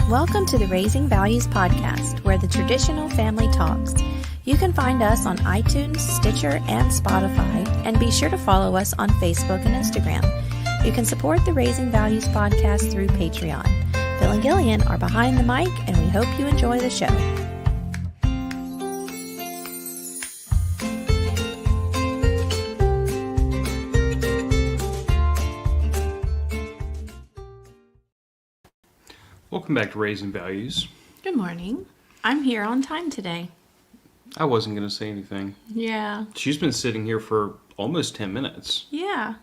Welcome to the Raising Values podcast, where the traditional family talks. You can find us on iTunes, Stitcher, and Spotify, and be sure to follow us on Facebook and Instagram. You can support the Raising Values podcast through Patreon. Phil and Gillian are behind the mic, and we hope you enjoy the show. Welcome back to Raising Values. Good morning. I'm here on time today. I wasn't going to say anything. Yeah. She's been sitting here for almost 10 minutes. Yeah.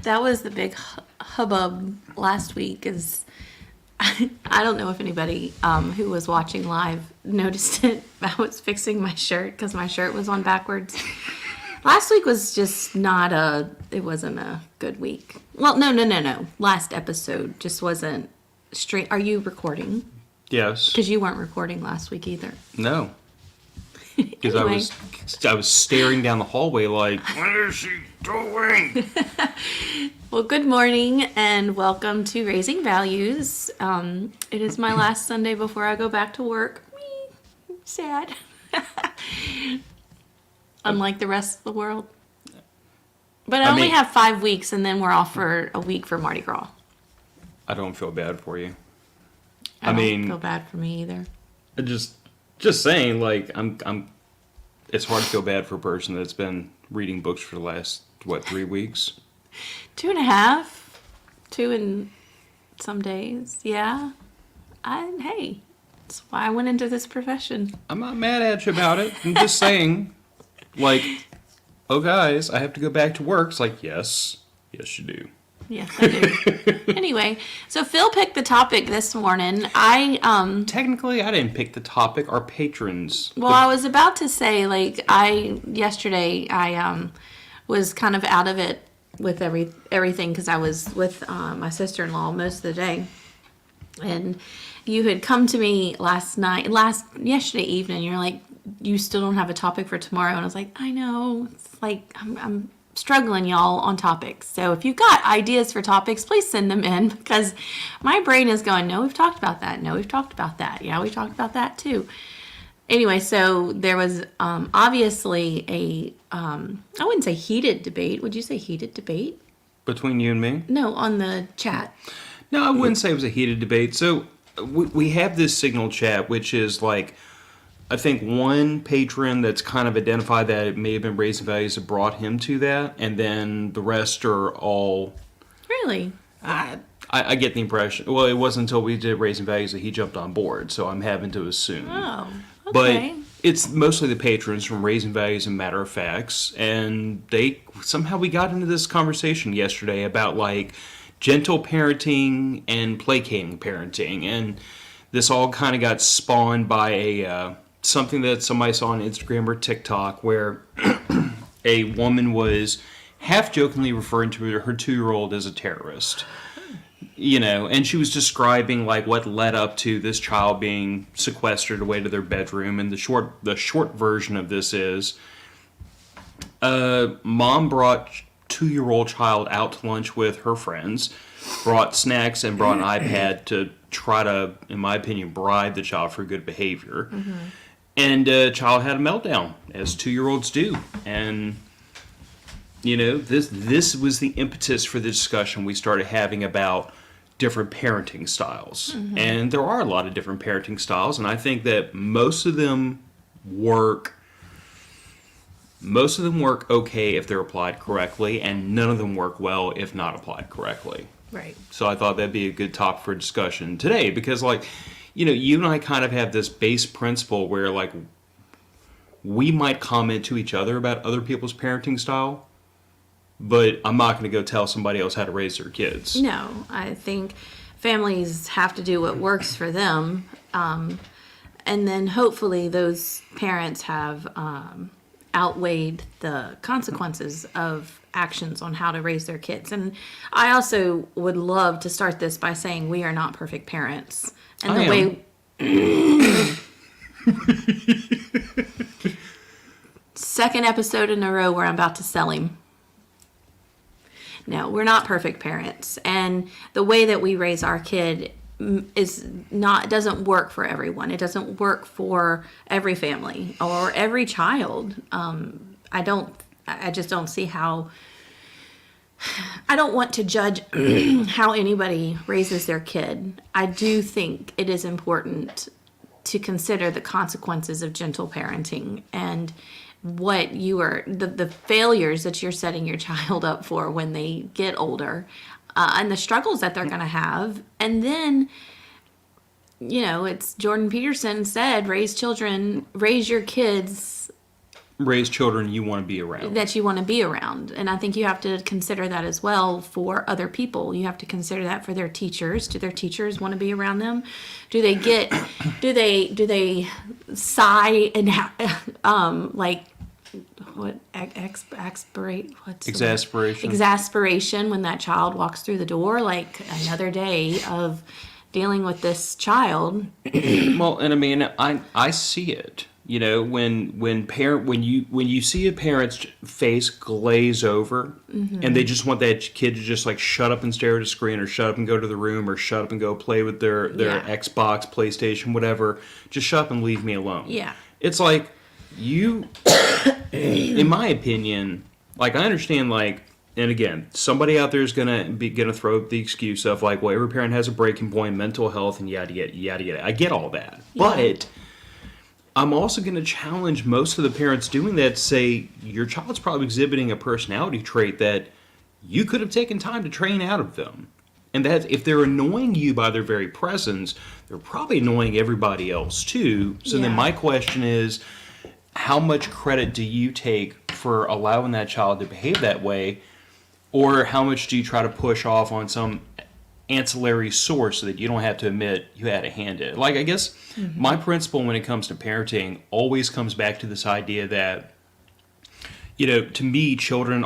That was the big hubbub last week. I don't know if anybody who was watching live noticed it. I was fixing my shirt because my shirt was on backwards. Last week was just it wasn't a good week. Well, no. Last episode just wasn't straight. Are you recording? Yes. Because you weren't recording last week either. No. Because anyway. I was staring down the hallway like, what is she doing? Well, good morning and welcome to Raising Values. It is my last Sunday before I go back to work. Sad. Unlike the rest of the world. But I only have 5 weeks, and then we're off for a week for Mardi Gras. I don't feel bad for you. I don't feel bad for me either. Just saying, like, I'm. It's hard to feel bad for a person that's been reading books for the last 3 weeks? 2.5. 2 and some days. Yeah. Hey, that's why I went into this profession. I'm not mad at you about it. I'm just saying. Like, oh guys, I have to go back to work. It's like, yes you do. Yes, I do. Anyway, so Phil picked the topic this morning. Technically, I didn't pick the topic. Our patrons. Well, I was about to say, yesterday I was kind of out of it with everything because I was with my sister-in-law most of the day, and you had come to me yesterday evening. You're like, you still don't have a topic for tomorrow. And I was like, I know. It's like, I'm struggling, y'all, on topics. So if you've got ideas for topics, please send them in because my brain is going, no, we've talked about that. No, we've talked about that. Yeah, we talked about that too. Anyway, so there was obviously I wouldn't say heated debate. Would you say heated debate? Between you and me? No, on the chat. No, I wouldn't say it was a heated debate. So we have this Signal chat, which is like, I think one patron that's kind of identified that it may have been Raising Values that brought him to that, and then the rest are all... Really? I get the impression... Well, it wasn't until we did Raising Values that he jumped on board, so I'm having to assume. Oh, okay. But it's mostly the patrons from Raising Values and Matter of Facts, and somehow we got into this conversation yesterday about, like, gentle parenting and placating parenting, and this all kind of got spawned by something that somebody saw on Instagram or TikTok where a woman was half-jokingly referring to her 2-year-old as a terrorist. You know, and she was describing, like, what led up to this child being sequestered away to their bedroom. And the short version of this is, mom brought 2-year-old child out to lunch with her friends, brought snacks and brought an iPad to try to, in my opinion, bribe the child for good behavior. Mm-hmm. And child had a meltdown, as 2-year-olds do. And, you know, this was the impetus for the discussion we started having about different parenting styles. Mm-hmm. And there are a lot of different parenting styles, and I think that most of them work okay if they're applied correctly, and none of them work well if not applied correctly. Right. So I thought that'd be a good topic for discussion today, because, like, you know, you and I kind of have this base principle where, like, we might comment to each other about other people's parenting style, but I'm not going to go tell somebody else how to raise their kids. No, I think families have to do what works for them, and then hopefully those parents have outweighed the consequences of actions on how to raise their kids. And I also would love to start this by saying we are not perfect parents. And second episode in a row where I'm about to sell him. No, we're not perfect parents. And the way that we raise our kid doesn't work for everyone. It doesn't work for every family or every child. I just don't see how. I don't want to judge how anybody raises their kid. I do think it is important to consider the consequences of gentle parenting and what you are, the failures that you're setting your child up for when they get older, and the struggles that they're going to have. And then, it's Jordan Peterson said, raise your kids. Raise children you want to be around. That you want to be around. And I think you have to consider that as well for other people. You have to consider that for their teachers. Do their teachers want to be around them? Do they sigh and exasperation when that child walks through the door, like another day of dealing with this child? Well, and I mean, I see it. When you see a parent's face glaze over, and they just want that kid to just like shut up and stare at a screen, or shut up and go to the room, or shut up and go play with their Xbox, PlayStation, whatever. Just shut up and leave me alone. Yeah. It's like in my opinion, like I understand, like, and again, somebody out there is gonna throw up the excuse of like, well, every parent has a breaking point, mental health, and yada yada yada yada. I get all that, but I'm also going to challenge most of the parents doing that to say your child's probably exhibiting a personality trait that you could have taken time to train out of them. And that if they're annoying you by their very presence, they're probably annoying everybody else too. So then my question is, how much credit do you take for allowing that child to behave that way? Or how much do you try to push off on some ancillary source so that you don't have to admit you had a hand in it? Like, I guess my principle when it comes to parenting always comes back to this idea that, to me, children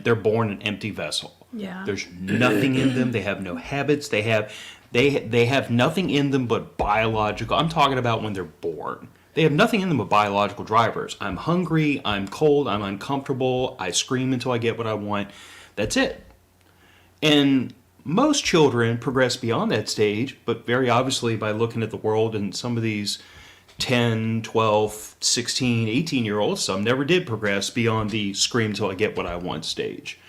they're born an empty vessel. Yeah. There's nothing in them. They have no habits. They have nothing in them but biological. I'm talking about when they're born. They have nothing in them but biological drivers. I'm hungry. I'm cold. I'm uncomfortable. I scream until I get what I want. That's it. And most children progress beyond that stage, but very obviously by looking at the world and some of these 10, 12, 16, 18-year-olds, some never did progress beyond the scream till I get what I want stage.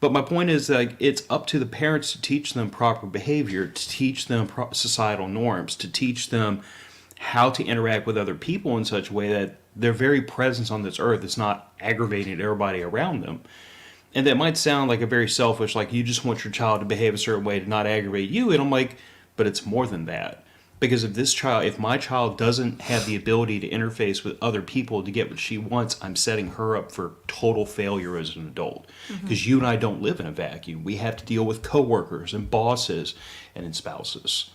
But my point is that it's up to the parents to teach them proper behavior, to teach them societal norms, to teach them how to interact with other people in such a way that their very presence on this earth is not aggravating to everybody around them. And that might sound like a very selfish, like you just want your child to behave a certain way to not aggravate you. And I'm like, but it's more than that. Because if my child doesn't have the ability to interface with other people to get what she wants, I'm setting her up for total failure as an adult. Because you and I don't live in a vacuum. We have to deal with coworkers and bosses and spouses.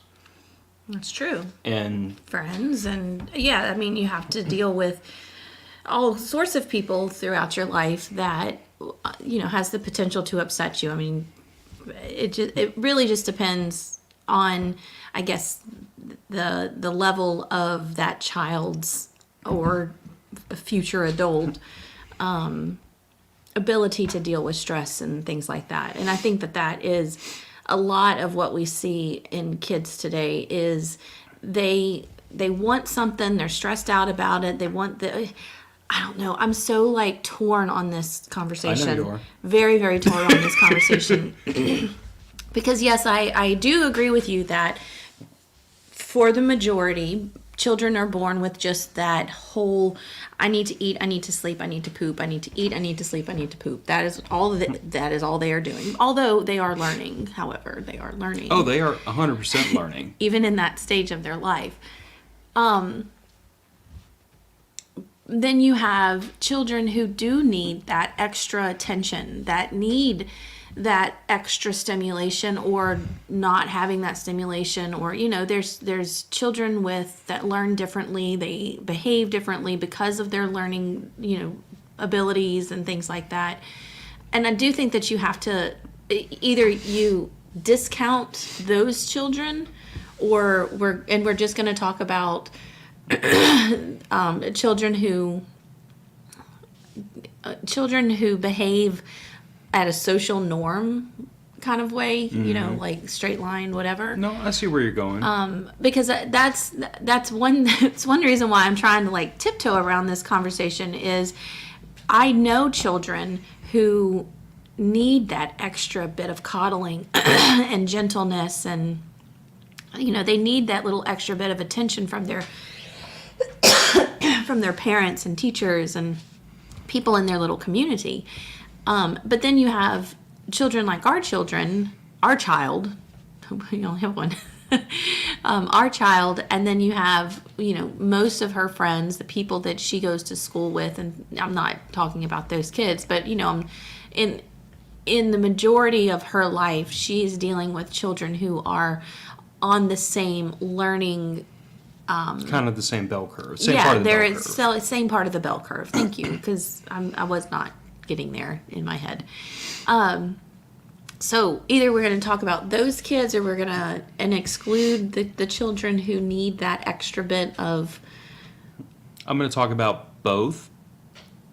That's true. And friends. And you have to deal with all sorts of people throughout your life that has the potential to upset you. I mean, it really just depends on, I guess, the level of that child's or future adult ability to deal with stress and things like that. And I think that is a lot of what we see in kids today is they want something, they're stressed out about it, I don't know. I'm so torn on this conversation. I know you are. Very, very torn on this conversation. Because yes, I do agree with you that for the majority, children are born with just that whole, I need to eat, I need to sleep, I need to poop, I need to eat, I need to sleep, I need to poop. That is all they are doing. Although they are learning, however, they are learning. Oh, they are 100% learning. Even in that stage of their life. Then you have children who do need that extra attention, that need that extra stimulation, or not having that stimulation, or there's children that learn differently, they behave differently because of their learning abilities and things like that. And I do think that you have to either you discount those children, or we're just going to talk about children children who behave at a social norm kind of way, you know, like straight line, whatever. No, I see where you're going. Because that's one that's one reason why I'm trying to like tiptoe around this conversation is I know children who need that extra bit of coddling and gentleness, and you know, they need that little extra bit of attention from their from their parents and teachers and people in their little community. But then you have children like our child, we only have one, our child, and then you have, you know, most of her friends, the people that she goes to school with, and I'm not talking about those kids, but, you know, in the majority of her life, she is dealing with children who are on the same learning. Kind of the same bell curve. Same part of the bell curve. So same part of the bell curve. Thank you, because I was not getting there in my head. So either we're going to talk about those kids, or we're going to exclude the children who need that extra bit of. I'm going to talk about both,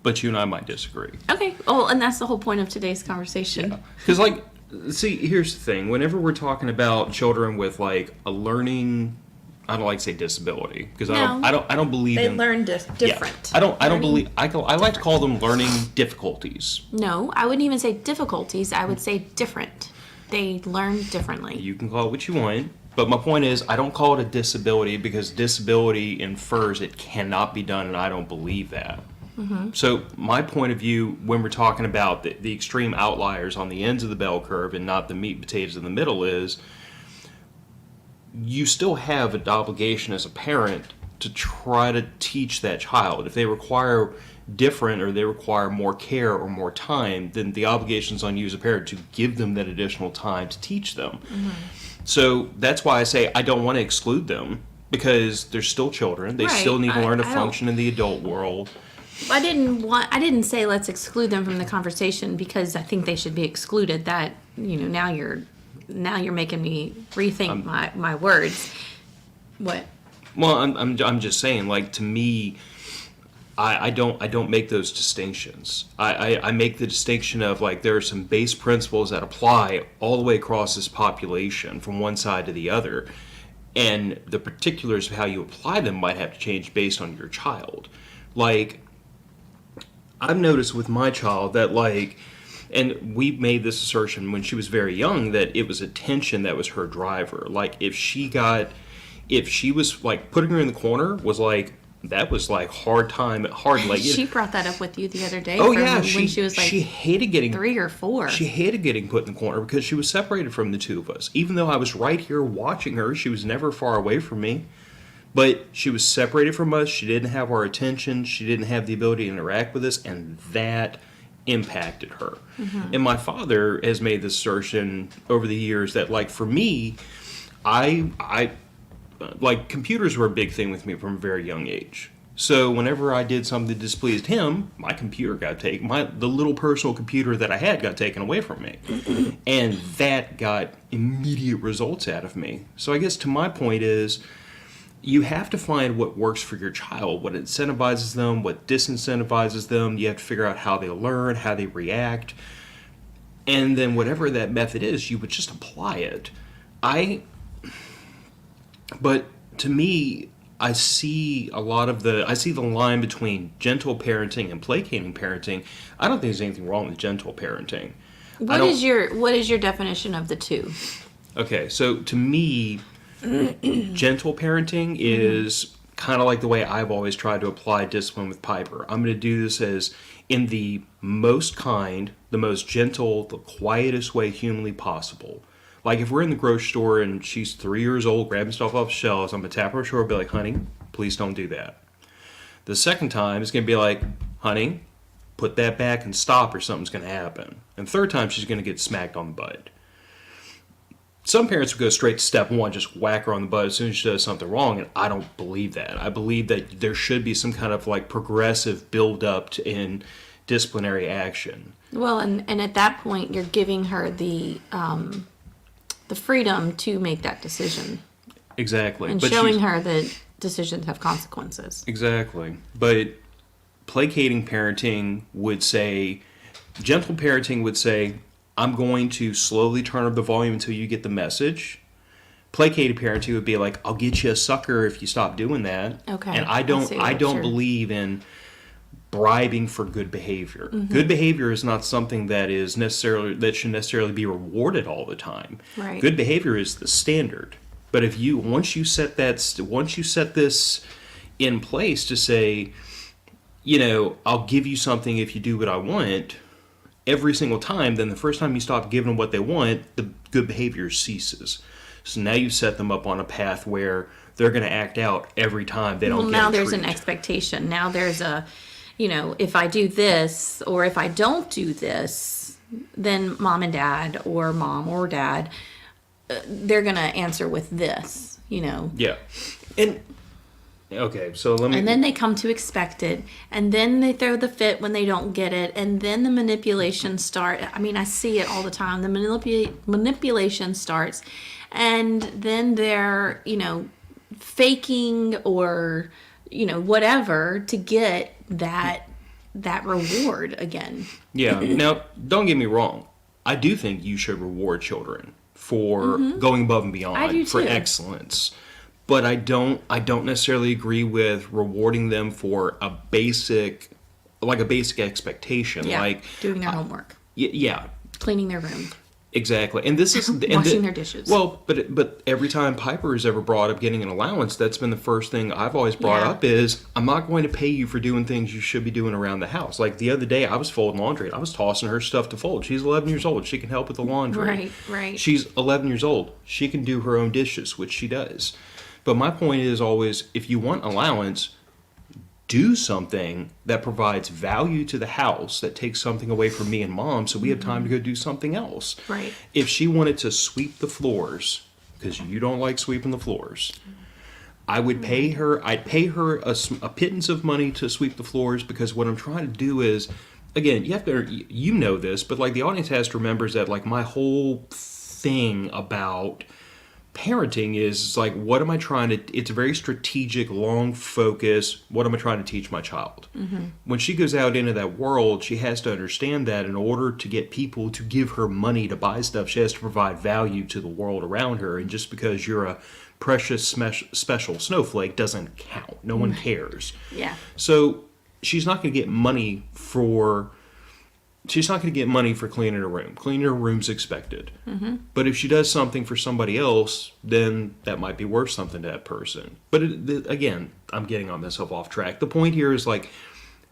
but you and I might disagree. Okay. Oh, and that's the whole point of today's conversation. Because, like, see, here's the thing. Whenever we're talking about children with, like, a learning, I don't like to say disability, because I don't believe they in... learn different. Yeah, I don't believe... I like to call them learning difficulties. No, I wouldn't even say difficulties. I would say different. They learn differently. You can call it what you want, but my point is, I don't call it a disability because disability infers it cannot be done, and I don't believe that. Mm-hmm. So my point of view, when we're talking about the extreme outliers on the ends of the bell curve and not the meat and potatoes in the middle, is you still have an obligation as a parent to try to teach that child. If they require different, or they require more care or more time, then the obligation's on you as a parent to give them that additional time to teach them. Mm-hmm. So that's why I say I don't want to exclude them, because they're still children. They still need to learn to function in the adult world. I didn't say let's exclude them from the conversation because I think they should be excluded. That, you know, now you're making me rethink my words. What? Well, I'm just saying, like, to me, I don't make those distinctions. I make the distinction of, like, there are some base principles that apply all the way across this population from one side to the other, and the particulars of how you apply them might have to change based on your child. Like, I've noticed with my child that, like, and we made this assertion when she was very young, that it was attention that was her driver. Like, if she was, like, putting her in the corner was, like, that was, like, hard. Like, she brought that up with you the other day. Oh, yeah. When she was, like, she hated getting 3 or 4. She hated getting put in the corner because she was separated from the two of us. Even though I was right here watching her, she was never far away from me. But she was separated from us. She didn't have our attention. She didn't have the ability to interact with us, and that impacted her. Mm-hmm. And my father has made this assertion over the years that, like, for me, I like, computers were a big thing with me from a very young age. So whenever I did something that displeased him, my computer got taken. The little personal computer that I had got taken away from me. And that got immediate results out of me. So I guess to my point is, you have to find what works for your child, what incentivizes them, what disincentivizes them. You have to figure out how they learn, how they react. And then whatever that method is, you would just apply it. But to me, I see the line between gentle parenting and placating parenting. I don't think there's anything wrong with gentle parenting. What is your definition of the two? Okay, so to me, gentle parenting is kind of like the way I've always tried to apply discipline with Piper. I'm going to do this as in the most kind, the most gentle, the quietest way humanly possible. Like, if we're in the grocery store and she's 3 years old grabbing stuff off the shelves, I'm going to tap her shoulder and be like, honey, please don't do that. The second time, it's going to be like, honey, put that back and stop or something's going to happen. And third time, she's going to get smacked on the butt. Some parents would go straight to step one, just whack her on the butt as soon as she does something wrong, and I don't believe that. I believe that there should be some kind of, like, progressive build-up in disciplinary action. Well, and at that point, you're giving her the freedom to make that decision. Exactly. And showing her that decisions have consequences. Exactly. But placating parenting would say, gentle parenting would say, I'm going to slowly turn up the volume until you get the message. Placating parenting would be like, I'll get you a sucker if you stop doing that. Okay. And I don't believe in bribing for good behavior. Mm-hmm. Good behavior is not something that should necessarily be rewarded all the time. Right. Good behavior is the standard. But if once you set this in place to say, I'll give you something if you do what I want every single time, then the first time you stop giving them what they want, the good behavior ceases. So now you set them up on a path where they're going to act out every time they don't get a treat. Now there's an expectation. Now there's a, if I do this or if I don't do this, then mom and dad or mom or dad, they're going to answer with this, Yeah. And okay, so let me. And then they come to expect it, and then they throw the fit when they don't get it, and then the manipulation start. I mean, I see it all the time. The manipulation starts, and then they're, faking or, whatever to get that reward again. Yeah. Now, don't get me wrong. I do think you should reward children for going above and beyond, I do for too. excellence. But I don't necessarily agree with rewarding them for a basic expectation. Yeah, like doing their homework. Yeah. Cleaning their room. Exactly. And this is Washing their dishes. Well, but every time Piper has ever brought up getting an allowance, that's been the first thing I've always brought up is, I'm not going to pay you for doing things you should be doing around the house. Like the other day, I was folding laundry. I was tossing her stuff to fold. She's 11 years old. She can help with the laundry. Right. She's 11 years old. She can do her own dishes, which she does. But my point is always, if you want allowance, do something that provides value to the house, that takes something away from me and mom so we have time to go do something else. Right. If she wanted to sweep the floors, because you don't like sweeping the floors, I'd pay her a pittance of money to sweep the floors, because what I'm trying to do is, again, you have to, this, but like the audience has to remember is that like my whole thing about parenting is like, what am I trying to, it's a very strategic, long focus, what am I trying to teach my child? When she goes out into that world, she has to understand that in order to get people to give her money to buy stuff, she has to provide value to the world around her. And just because you're a precious special snowflake doesn't count. No one cares. Yeah. So she's not going to get money for cleaning her room. Cleaning her room's expected. But if she does something for somebody else, then that might be worth something to that person. But again, I'm getting on myself off track. The point here is like,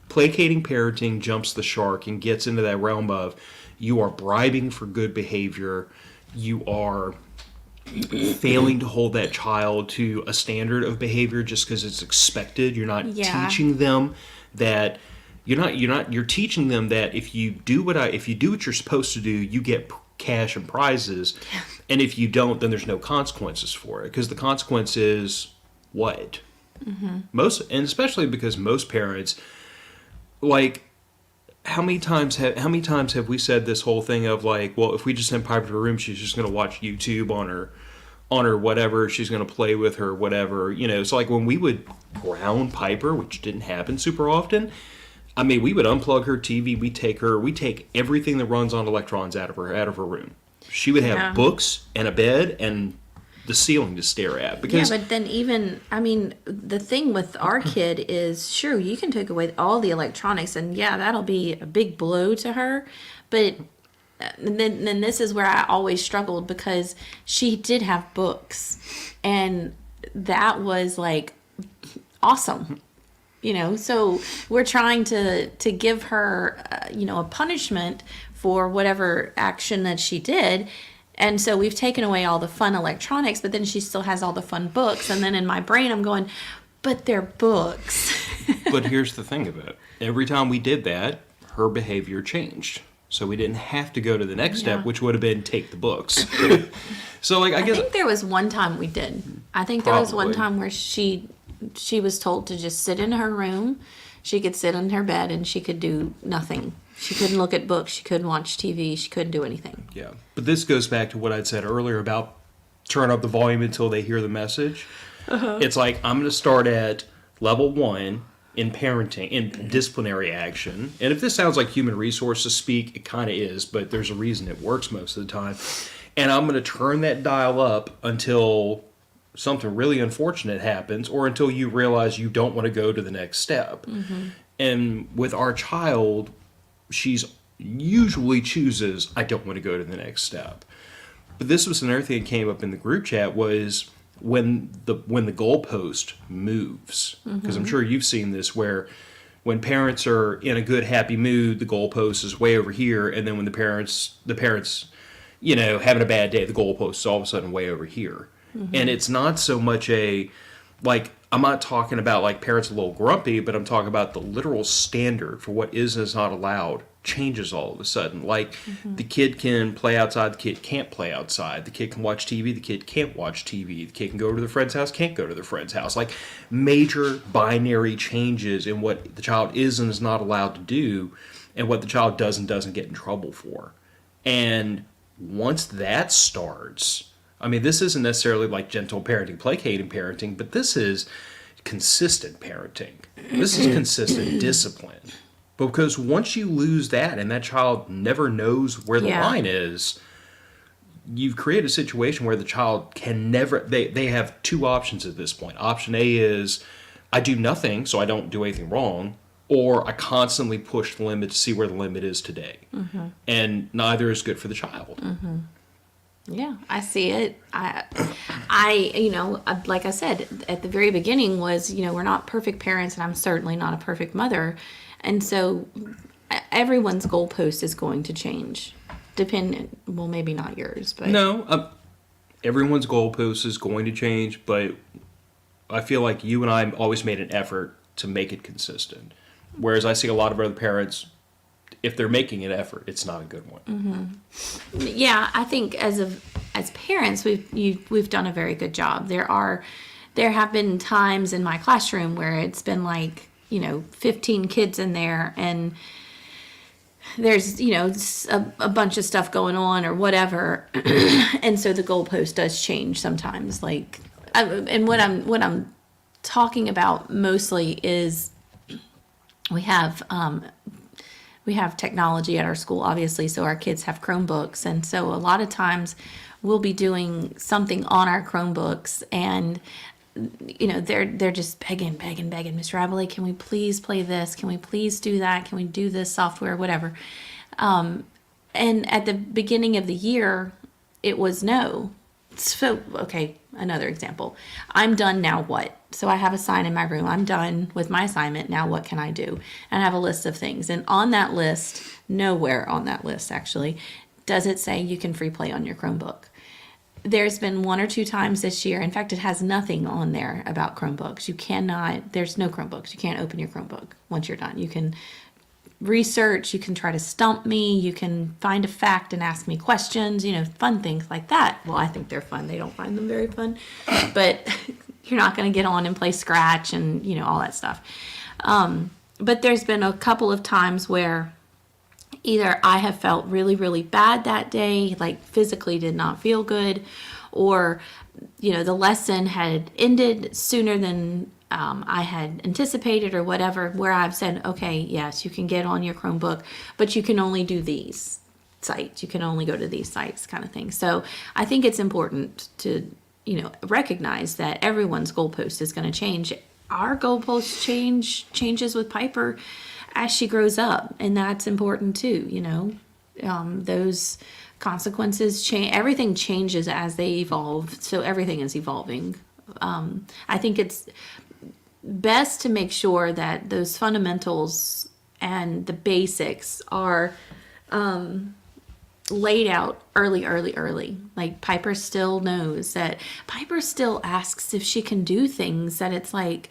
placating parenting jumps the shark and gets into that realm of, you are bribing for good behavior. You are failing to hold that child to a standard of behavior just because it's expected. You're not teaching them that. You're teaching them that if you do what you're supposed to do, you get cash and prizes. Yeah. And if you don't, then there's no consequences for it, because the consequence is what? And especially because most parents, like, how many times have we said this whole thing of like, well, if we just send Piper to her room, she's just going to watch YouTube on her whatever, she's going to play with her whatever. It's like when we would ground Piper, which didn't happen super often. I mean, we would unplug her TV. We take everything that runs on electrons out of her room. She would have books and a bed and the ceiling to stare at. Because but then the thing with our kid is, sure, you can take away all the electronics, and that'll be a big blow to her. But then this is where I always struggled, because she did have books, and that was like awesome. So we're trying to give her, a punishment for whatever action that she did. And so we've taken away all the fun electronics, but then she still has all the fun books. And then in my brain, I'm going, but they're books. But here's the thing of it. Every time we did that, her behavior changed. So we didn't have to go to the next step, which would have been take the books. So I think there was one time we did. I think there was one time where she was told to just sit in her room. She could sit in her bed and she could do nothing. She couldn't look at books. She couldn't watch TV. She couldn't do anything. Yeah. But this goes back to what I'd said earlier about turn up the volume until they hear the message. It's like, I'm going to start at level 1, in parenting, in disciplinary action, and if this sounds like human resources speak, it kind of is, but there's a reason it works most of the time. And I'm going to turn that dial up until something really unfortunate happens, or until you realize you don't want to go to the next step. And with our child, she's usually chooses, I don't want to go to the next step. But this was another thing that came up in the group chat, was when the goalpost moves. Because I'm sure you've seen this, where when parents are in a good, happy mood, the goalpost is way over here, and then when the parents, having a bad day, the goalpost is all of a sudden way over here. And it's not so much I'm not talking about like parents a little grumpy, but I'm talking about the literal standard for what is and is not allowed changes all of a sudden. Like the kid can play outside, the kid can't play outside. The kid can watch TV, the kid can't watch TV. The kid can go to their friend's house, can't go to their friend's house. Like major binary changes in what the child is and is not allowed to do, and what the child does and doesn't get in trouble for. And once that starts, I mean, this isn't necessarily like gentle parenting, placating parenting, but this is consistent parenting. This is consistent discipline. But because once you lose that and that child never knows where the line is, you've created a situation where the child can never, they have two options at this point. Option A is, I do nothing so I don't do anything wrong, or I constantly push the limit to see where the limit is today. And neither is good for the child. Yeah, I see it. Like I said at the very beginning was, we're not perfect parents, and I'm certainly not a perfect mother. And so everyone's goalpost is going to change. Maybe not yours, but. No, everyone's goalpost is going to change, but I feel like you and I always made an effort to make it consistent. Whereas I see a lot of other parents, if they're making an effort, it's not a good one. Yeah, I think as parents, we've done a very good job. There have been times in my classroom where it's been like 15 kids in there, and there's a bunch of stuff going on or whatever, and so the goalpost does change sometimes. And what I'm talking about mostly is we have technology at our school, obviously, so our kids have Chromebooks. And so a lot of times we'll be doing something on our Chromebooks, and, they're just begging, Mr. Abilene, can we please play this? Can we please do that? Can we do this software, whatever? And at the beginning of the year, it was no. So, okay, another example. I'm done, now what? So I have a sign in my room. I'm done with my assignment. Now what can I do? And I have a list of things. And on that list, nowhere on that list actually, does it say you can free play on your Chromebook. There's been 1 or 2 times this year. In fact, it has nothing on there about Chromebooks. There's no Chromebooks. You can't open your Chromebook once you're done. You can research, you can try to stump me, you can find a fact and ask me questions, fun things like that. Well, I think they're fun. They don't find them very fun. But you're not going to get on and play Scratch and, all that stuff. But there's been a couple of times where either I have felt really, really bad that day, like physically did not feel good, or, the lesson had ended sooner than I had anticipated or whatever, where I've said, okay, yes, you can get on your Chromebook, but you can only do these sites. You can only go to these sites, kind of thing. So I think it's important to, recognize that everyone's goalpost is going to change. Our goalpost changes with Piper as she grows up, and that's important too. Those consequences change. Everything changes as they evolve. So everything is evolving. I think it's best to make sure that those fundamentals and the basics are laid out early. Like Piper still knows that. Piper still asks if she can do things that it's like,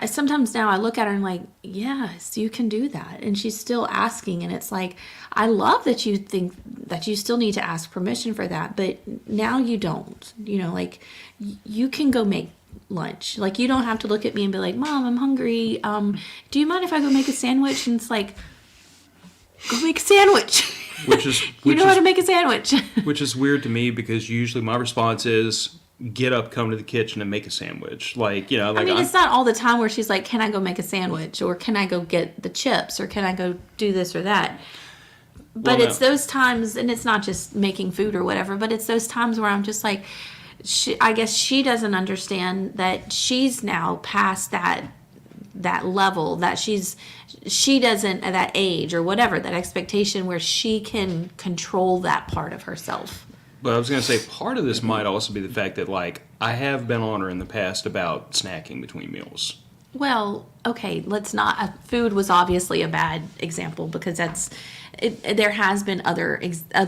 sometimes now I look at her and I'm like, yes, you can do that. And she's still asking. And it's like, I love that you think that you still need to ask permission for that. But now you don't, you can go make lunch. Like, you don't have to look at me and be like, Mom, I'm hungry. Do you mind if I go make a sandwich? And it's like, go make a sandwich. Which is you know how to make a sandwich. Which is weird to me, because usually my response is, get up, come to the kitchen, and make a sandwich. Like, you know, I like mean, it's not all the time where she's like, can I go make a sandwich? Or can I go get the chips? Or can I go do this or that? But Well, it's no. those times, and it's not just making food or whatever, but it's those times where I'm just like, I guess she doesn't understand that she's now past that level, that she doesn't at that age or whatever, that expectation where she can control that part of herself. But I was going to say, part of this might also be the fact that, like, I have been on her in the past about snacking between meals. Well, okay, let's not. Food was obviously a bad example because there has been other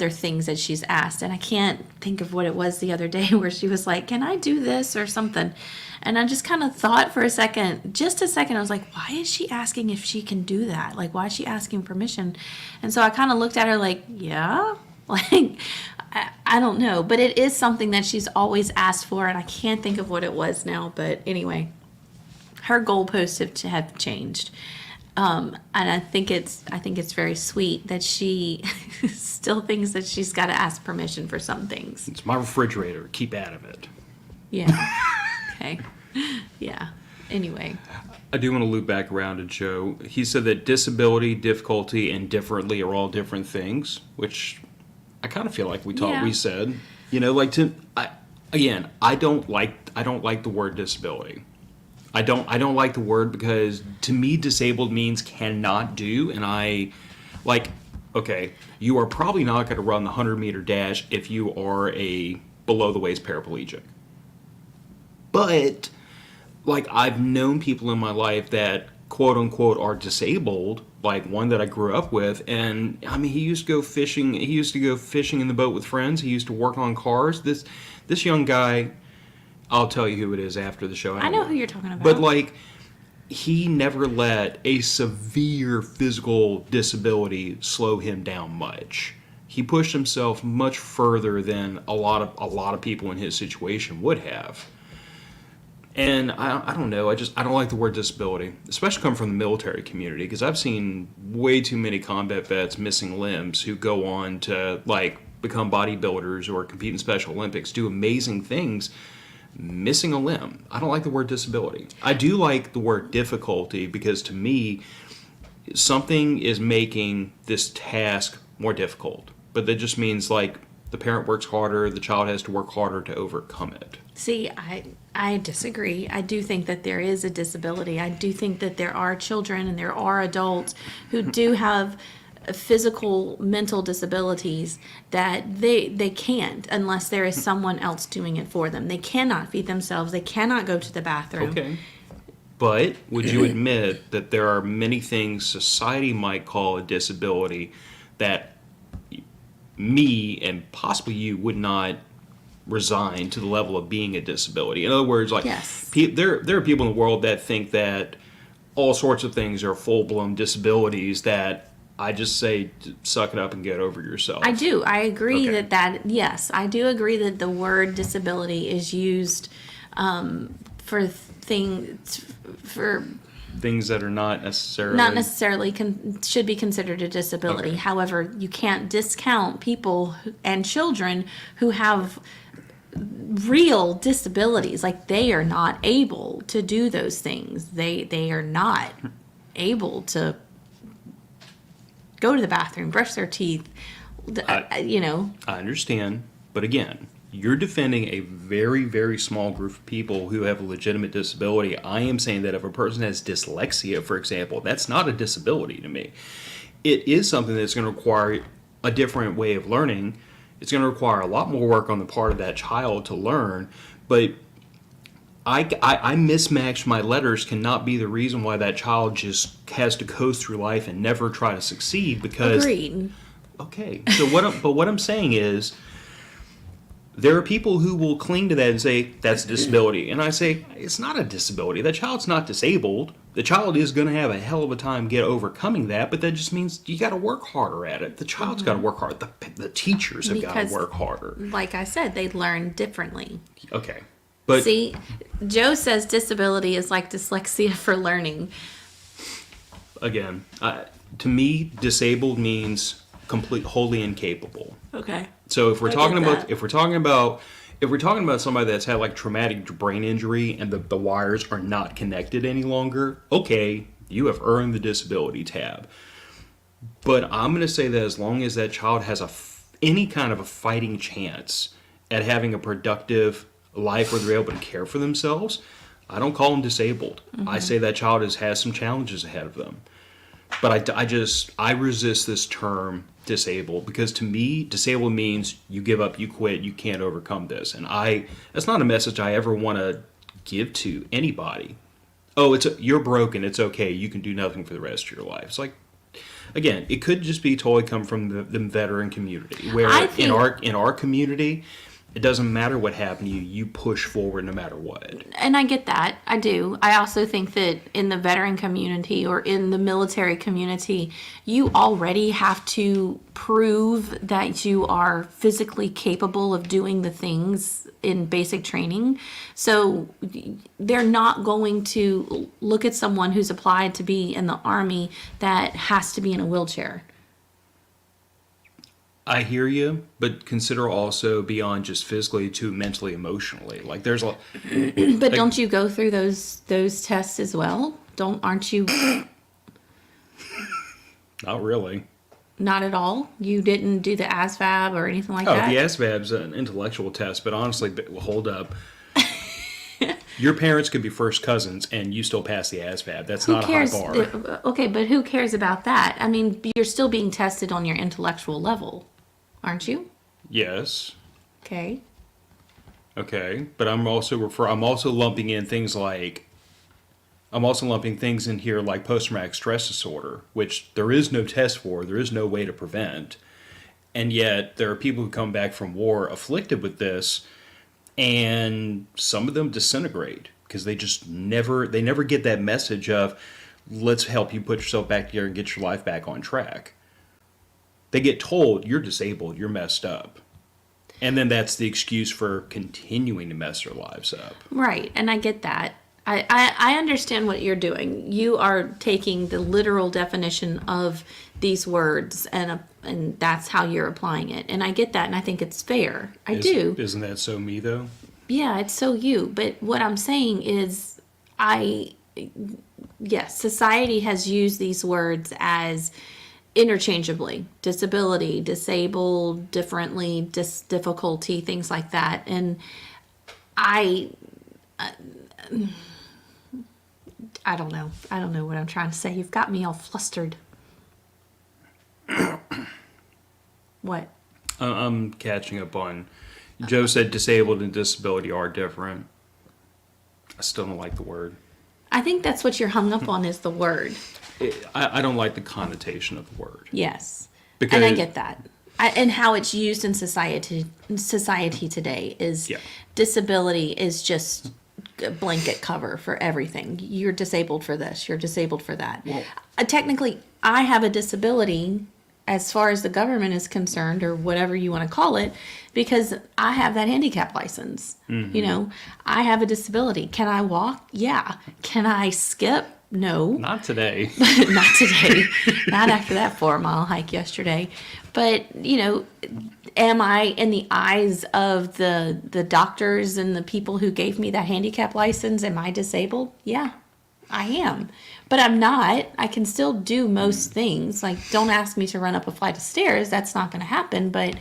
things that she's asked, and I can't think of what it was the other day where she was like, "Can I do this?" or something, and I just kind of thought for just a second. I was like, "Why is she asking if she can do that? Like, why is she asking permission?" And so I kind of looked at her like, "Yeah." Like, I don't know, but it is something that she's always asked for, and I can't think of what it was now. But anyway, her goalposts have changed, and I think it's very sweet that she still thinks that she's got to ask permission for some things. It's my refrigerator. Keep out of it. Yeah. Okay. Yeah. Anyway. I do want to loop back around to Joe. He said that disability, difficulty, and differently are all different things, which I kind of feel like we said. You know, like I don't like the word disability. I don't like the word because to me disabled means cannot do, and okay, you are probably not going to run the 100-meter dash if you are a below the waist paraplegic. But like I've known people in my life that quote unquote are disabled, like one that I grew up with, and I mean he used to go fishing in the boat with friends, he used to work on cars. This young guy, I'll tell you who it is after the show. I know who you're talking about. But like he never let a severe physical disability slow him down much. He pushed himself much further than a lot of people in his situation would have. And I don't know, I don't like the word disability, especially coming from the military community, because I've seen way too many combat vets missing limbs who go on to like become bodybuilders or compete in Special Olympics, do amazing things, missing a limb. I don't like the word disability. I do like the word difficulty because to me, something is making this task more difficult. But that just means like the parent works harder, the child has to work harder to overcome it. See, I disagree. I do think that there is a disability. I do think that there are children and there are adults who do have physical, mental disabilities that they can't unless there is someone else doing it for them. They cannot feed themselves. They cannot go to the bathroom. Okay. But would you admit that there are many things society might call a disability that me and possibly you would not resign to the level of being a disability? In other words, like yes. there are people in the world that think that all sorts of things are full-blown disabilities that I just say suck it up and get over yourself. I do. I agree Okay. yes, I do agree that the word disability is used for things that are not necessarily should be considered a disability. Okay. However, you can't discount people and children who have real disabilities. Like they are not able to do those things. They are not able to go to the bathroom, brush their teeth. I understand, but again, you're defending a very, very small group of people who have a legitimate disability. I am saying that if a person has dyslexia, for example, that's not a disability to me. It is something that's going to require a different way of learning. It's going to require a lot more work on the part of that child to learn, but I mismatched my letters cannot be the reason why that child just has to coast through life and never try to succeed because... Agreed. Okay, so what I'm saying is there are people who will cling to that and say, that's a disability. And I say, it's not a disability. That child's not disabled. The child is going to have a hell of a time overcoming that, but that just means you got to work harder at it. The child's got to work hard. The teachers have got to work harder. Like I said, they learn differently. Okay. But see, Joe says disability is like dyslexia for learning. Again, to me, disabled means wholly incapable. Okay. So if we're talking about If we're talking about somebody that's had like traumatic brain injury and the wires are not connected any longer, okay, you have earned the disability tab. But I'm going to say that as long as that child has any kind of a fighting chance at having a productive life where they're able to care for themselves, I don't call them disabled. I say that child has some challenges ahead of them. But I resist this term disabled, because to me, disabled means you give up, you quit, you can't overcome this. And that's not a message I ever want to give to anybody. Oh, you're broken, it's okay, you can do nothing for the rest of your life. It's like, again, it could just be totally come from the veteran community, where in our community, it doesn't matter what happened to you, you push forward no matter what. And I get that. I do. I also think that in the veteran community or in the military community, you already have to prove that you are physically capable of doing the things in basic training. So they're not going to look at someone who's applied to be in the Army that has to be in a wheelchair. I hear you, but consider also beyond just physically to mentally, emotionally. Like there's a. But don't you go through those tests as well? Aren't you? Not really. Not at all. You didn't do the ASVAB or anything like that. Oh, the ASVAB's an intellectual test, but honestly, hold up. Your parents could be first cousins, and you still pass the ASVAB. That's not a high bar. Okay, but who cares about that? I mean, you're still being tested on your intellectual level, aren't you? Yes. Okay. Okay, but I'm also lumping in things like. I'm also lumping things in here like post-traumatic stress disorder, which there is no test for, there is no way to prevent, and yet there are people who come back from war afflicted with this. And some of them disintegrate because they never get that message of, let's help you put yourself back together and get your life back on track. They get told, you're disabled, you're messed up. And then that's the excuse for continuing to mess their lives up. Right, and I get that. I understand what you're doing. You are taking the literal definition of these words, and that's how you're applying it. And I get that, and I think it's fair. I do. Isn't that so me, though? Yeah, it's so you. But what I'm saying is, yes, society has used these words as interchangeably. Disability, disabled, differently, difficulty, things like that. And I don't know. I don't know what I'm trying to say. You've got me all flustered. What? I'm catching up on. Joe said disabled and disability are different. I still don't like the word. I think that's what you're hung up on is the word. I don't like the connotation of the word. Yes. Because, and I get that. And how it's used in society today is disability is just a blanket cover for everything. You're disabled for this. You're disabled for that. Well, technically, I have a disability as far as the government is concerned, or whatever you want to call it, because I have that handicap license. Mm-hmm. You know, I have a disability. Can I walk? Yeah. Can I skip? No. Not today. Not today. Not after that 4-mile hike yesterday. But, you know, am I in the eyes of the doctors and the people who gave me that handicap license, am I disabled? Yeah, I am. But I'm not. I can still do most things. Like, don't ask me to run up a flight of stairs. That's not going to happen. But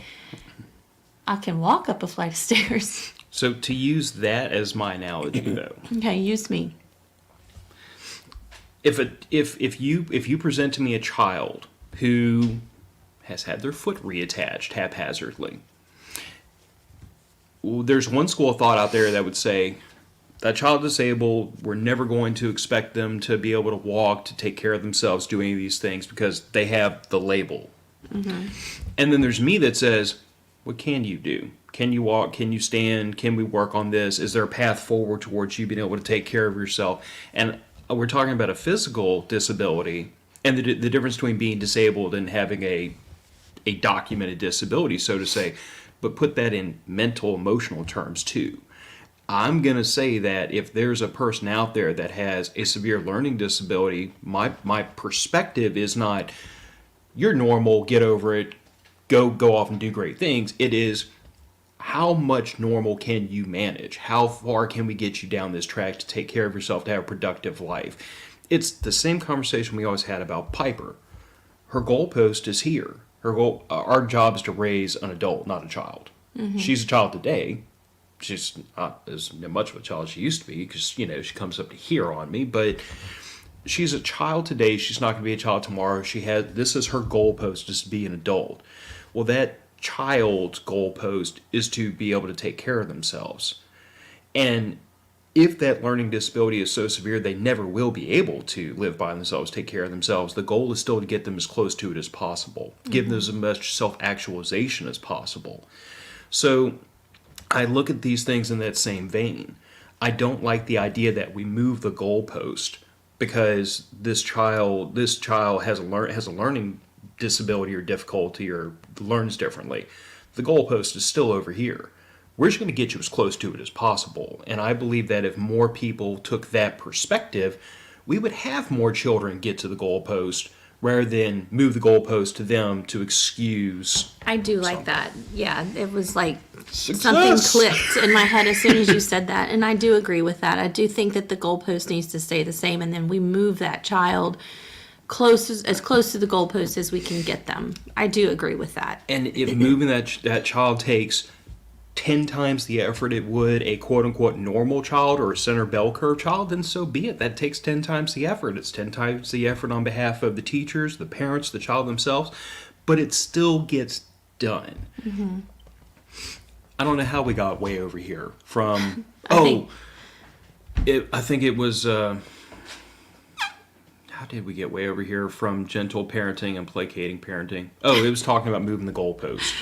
I can walk up a flight of stairs. So to use that as my analogy, though. Okay, use me. If you present to me a child who has had their foot reattached haphazardly, there's one school of thought out there that would say that child is disabled, we're never going to expect them to be able to walk, to take care of themselves, do any of these things because they have the label. Mm-hmm. And then there's me that says, what can you do? Can you walk? Can you stand? Can we work on this? Is there a path forward towards you being able to take care of yourself? And we're talking about a physical disability and the difference between being disabled and having a documented disability, so to say, but put that in mental, emotional terms too. I'm going to say that if there's a person out there that has a severe learning disability, my perspective is not, you're normal, get over it, go off and do great things. It is, how much normal can you manage? How far can we get you down this track to take care of yourself, to have a productive life? It's the same conversation we always had about Piper. Her goalpost is here. Our job is to raise an adult, not a child. She's a child today. She's not as much of a child as she used to be because, you know, she comes up to here on me, but she's a child today. She's not going to be a child tomorrow. This is her goalpost, is to be an adult. Well, that child's goalpost is to be able to take care of themselves. And if that learning disability is so severe they never will be able to live by themselves, take care of themselves, the goal is still to get them as close to it as possible, give them as much self-actualization as possible. So I look at these things in that same vein. I don't like the idea that we move the goalpost because this child has a learning disability or difficulty or learns differently. The goalpost is still over here. We're just going to get you as close to it as possible. And I believe that if more people took that perspective, we would have more children get to the goalpost rather than move the goalpost to them to excuse. I do like something. that. Yeah, it was like Success. something clicked in my head as soon as you said that. And I do agree with that. I do think that the goalpost needs to stay the same, and then we move that child as close to the goalpost as we can get them. I do agree with that. And if moving that child takes 10 times the effort it would a quote-unquote normal child or a center bell curve child, then so be it. That takes 10 times the effort. It's 10 times the effort on behalf of the teachers, the parents, the child themselves, but it still gets done. Mm-hmm. I don't know how we got way over here from... I think it was... how did we get way over here from gentle parenting and placating parenting? Oh, it was talking about moving the goalpost.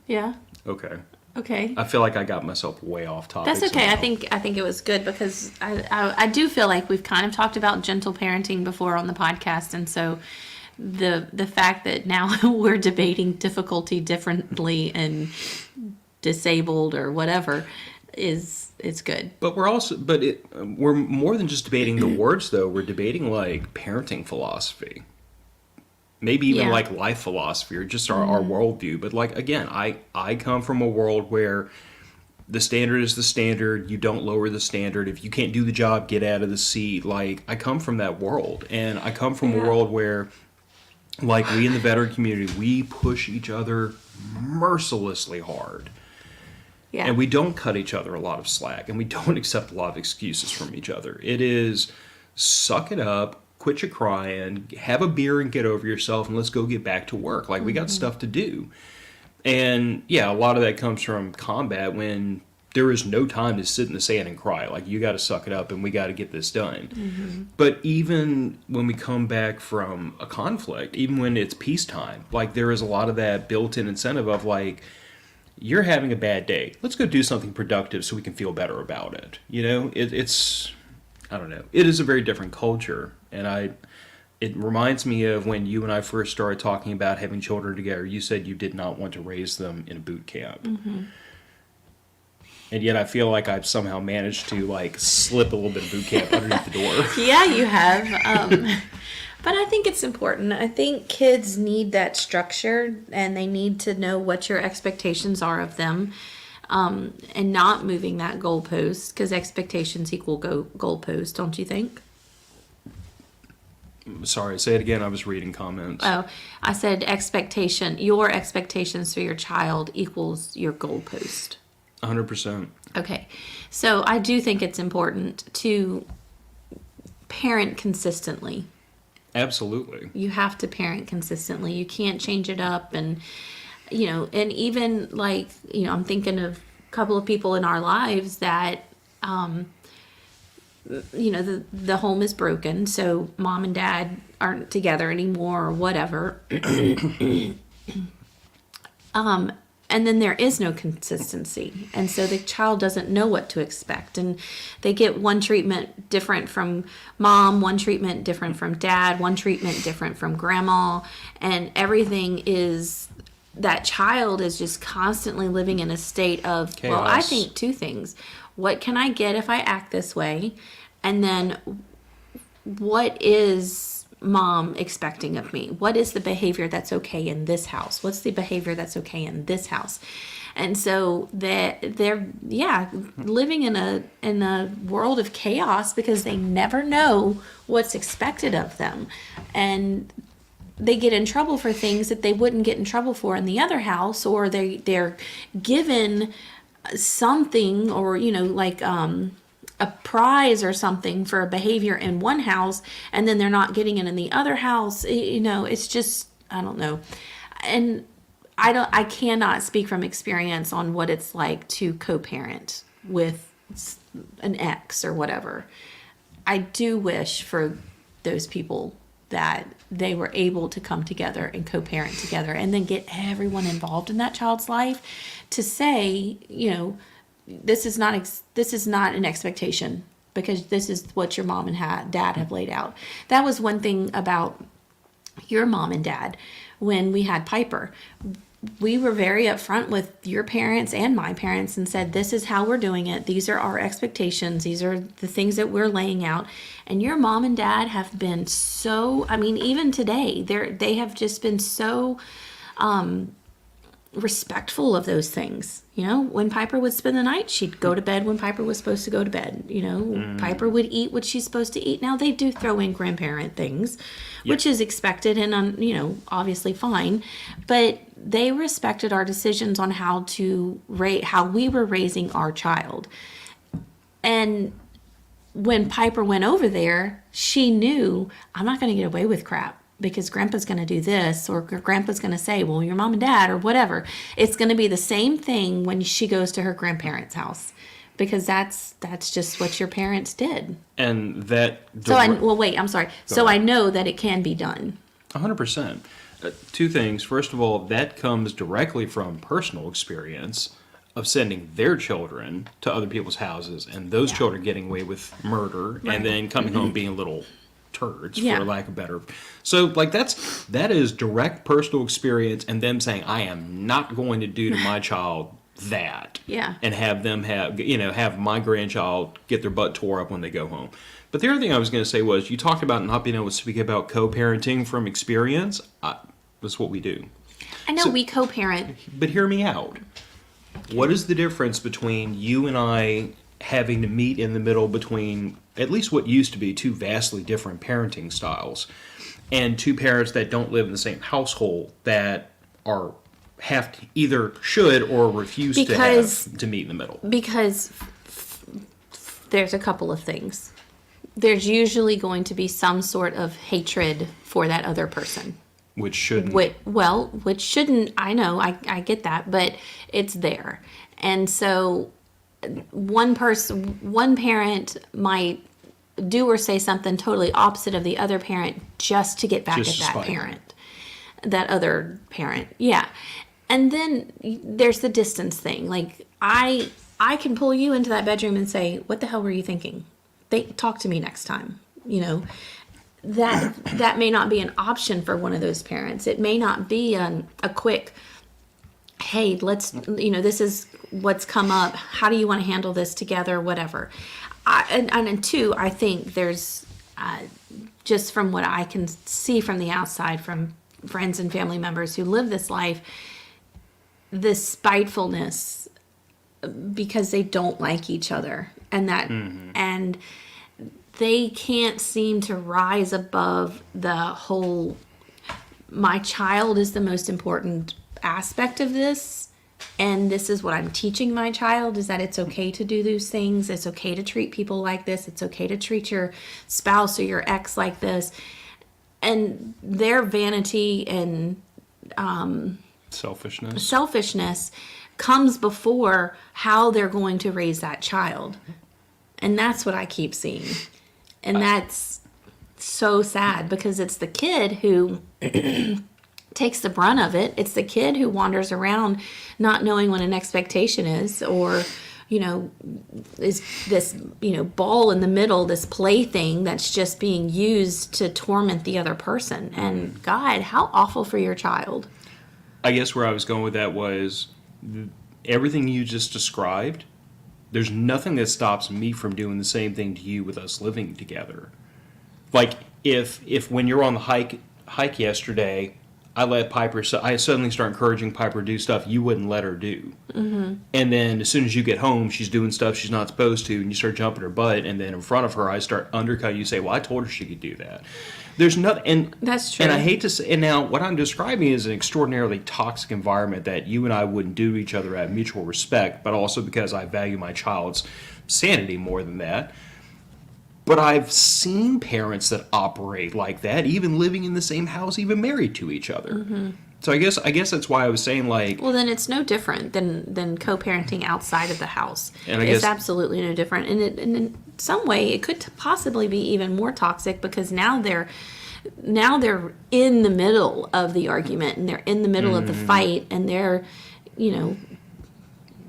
Yeah. Okay. Okay. I feel like I got myself way off topic. That's okay. somehow. I think it was good because I do feel like we've kind of talked about gentle parenting before on the podcast, and so the fact that now we're debating difficulty differently and disabled or whatever is good. But we're more than just debating the words though. We're debating like parenting philosophy. Maybe even like life philosophy or just our worldview. But like, again, I come from a world where the standard is the standard. You don't lower the standard. If you can't do the job, get out of the seat. Like, I come from that world. And I come from a world where, like, we in the veteran community, we push each other mercilessly hard. Yeah. And we don't cut each other a lot of slack. And we don't accept a lot of excuses from each other. It is suck it up. Quit your crying, have a beer and get over yourself, and let's go get back to work. Like, we got stuff to do. And, yeah, a lot of that comes from combat when there is no time to sit in the sand and cry. Like, you got to suck it up, and we got to get this done. Mm-hmm. But even when we come back from a conflict, even when it's peacetime, like, there is a lot of that built-in incentive of, like, you're having a bad day. Let's go do something productive so we can feel better about it. You know, it's... I don't know. It is a very different culture, and it reminds me of when you and I first started talking about having children together. You said you did not want to raise them in a boot camp. Mm-hmm. And yet I feel like I've somehow managed to like slip a little bit of boot camp underneath the door. Yeah, you have. But I think it's important. I think kids need that structure, and they need to know what your expectations are of them. And not moving that goalpost, because expectations equal goalpost, don't you think? Sorry, say it again. I was reading comments. Oh, I said your expectations for your child equals your goalpost. 100%. Okay. So I do think it's important to parent consistently. Absolutely. You have to parent consistently. You can't change it up, and and even like, I'm thinking of a couple of people in our lives that, the home is broken, so mom and dad aren't together anymore or whatever. And then there is no consistency. And so the child doesn't know what to expect. And they get one treatment different from mom, one treatment different from dad, one treatment different from grandma. And everything is... that child is just constantly living in a state of, chaos. Well, I think two things. What can I get if I act this way? And then what is mom expecting of me? What is the behavior that's okay in this house? What's the behavior that's okay in this house? And so they're living in a world of chaos because they never know what's expected of them. And they get in trouble for things that they wouldn't get in trouble for in the other house, or they're given something, or like a prize or something for a behavior in one house, and then they're not getting it in the other house. It's just, I don't know. And I cannot speak from experience on what it's like to co-parent with an ex or whatever. I do wish for those people that they were able to come together and co-parent together, and then get everyone involved in that child's life to say, this is not an expectation, because this is what your mom and dad have laid out. That was one thing about your mom and dad when we had Piper. We were very upfront with your parents and my parents and said, this is how we're doing it. These are our expectations. These are the things that we're laying out. And your mom and dad have been so, even today, they have just been so respectful of those things. When Piper would spend the night, she'd go to bed when Piper was supposed to go to bed. Piper would eat what she's supposed to eat. Now they do throw in grandparent things, which is expected and obviously fine, but they respected our decisions on how we were raising our child. And when Piper went over there, she knew, I'm not going to get away with crap, because grandpa's going to do this, or grandpa's going to say, well, your mom and dad, or whatever. It's going to be the same thing when she goes to her grandparents' house, because that's just what your parents did. And that... I know that it can be done. 100%. Two things. First of all, that comes directly from personal experience of sending their children to other people's houses, and those children getting away with murder, and then coming home being little turds, for lack of better. So, that is direct personal experience, and them saying, I am not going to do to my child that. Yeah. And have them have my grandchild get their butt tore up when they go home. But the other thing I was going to say was, you talked about not being able to speak about co-parenting from experience. That's what we do. I know, we co-parent. But hear me out. What is the difference between you and I having to meet in the middle between at least what used to be two vastly different parenting styles, and two parents that don't live in the same household that should or refuse to meet in the middle? Because there's a couple of things. There's usually going to be some sort of hatred for that other person. Which shouldn't. Which shouldn't, I know, I get that, but it's there. And so one parent might do or say something totally opposite of the other parent just to get back at that parent. That other parent. Yeah. And then there's the distance thing. Like, I can pull you into that bedroom and say, what the hell were you thinking? Talk to me next time. That may not be an option for one of those parents. It may not be a quick, hey, this is what's come up. How do you want to handle this together? Whatever. And two, I think there's, just from what I can see from the outside, from friends and family members who live this life, this spitefulness because they don't like each other, and that, and they can't seem to rise above the whole, my child is the most important aspect of this, and this is what I'm teaching my child, is that it's okay to do those things. It's okay to treat people like this. It's okay to treat your spouse or your ex like this. And their vanity and selfishness comes before how they're going to raise that child. And that's what I keep seeing. And that's so sad, because it's the kid who takes the brunt of it. It's the kid who wanders around not knowing what an expectation is, or, is this, ball in the middle, this plaything that's just being used to torment the other person. And God, how awful for your child. I guess where I was going with that was everything you just described. There's nothing that stops me from doing the same thing to you with us living together. Like, if when you're on the hike yesterday, I let Piper, so I suddenly start encouraging Piper to do stuff you wouldn't let her do. Mm-hmm. And then as soon as you get home, she's doing stuff she's not supposed to, and you start jumping her butt, and then in front of her, I start undercutting you, say, well, I told her she could do that. There's nothing, and That's true. And I hate to say, and now what I'm describing is an extraordinarily toxic environment that you and I wouldn't do to each other out of mutual respect, but also because I value my child's sanity more than that. But I've seen parents that operate like that, even living in the same house, even married to each other. Mm-hmm. So I guess that's why I was saying, like, well, then it's no different than co-parenting outside of the house. And I it's guess, absolutely no different. And in some way, it could possibly be even more toxic because now they're in the middle of the argument and they're in the middle of the fight and they're, you know.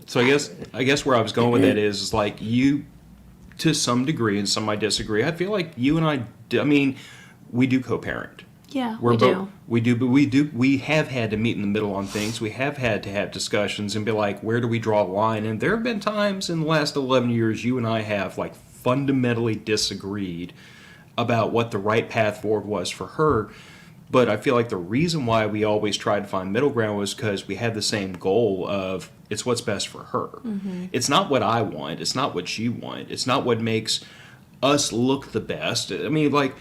So I guess where I was going with that is like you, to some degree, and some I disagree. I feel like you and I mean, we do co-parent. Yeah, we do. We have had to meet in the middle on things. We have had to have discussions and be like, where do we draw the line? And there have been times in the last 11 years you and I have like fundamentally disagreed about what the right path forward was for her. But I feel like the reason why we always tried to find middle ground was because we had the same goal of it's what's best for her. Mm-hmm. It's not what I want. It's not what you want. It's not what makes us look the best. I mean, like,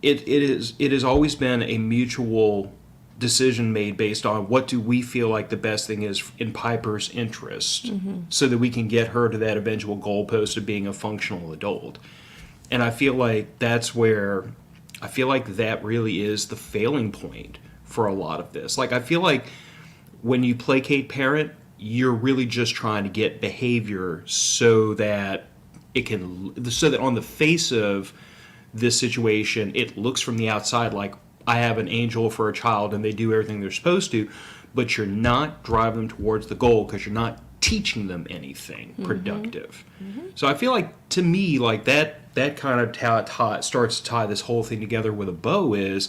it has always been a mutual decision made based on what do we feel like the best thing is in Piper's interest, so that we can get her to that eventual goalpost of being a functional adult. And I feel like that's where that really is the failing point for a lot of this. Like, I feel like when you placate parent, you're really just trying to get behavior so that on the face of this situation, it looks from the outside like I have an angel for a child and they do everything they're supposed to, but you're not driving them towards the goal because you're not teaching them anything productive. Mm-hmm. So I feel like, to me, like that kind of starts to tie this whole thing together with a bow is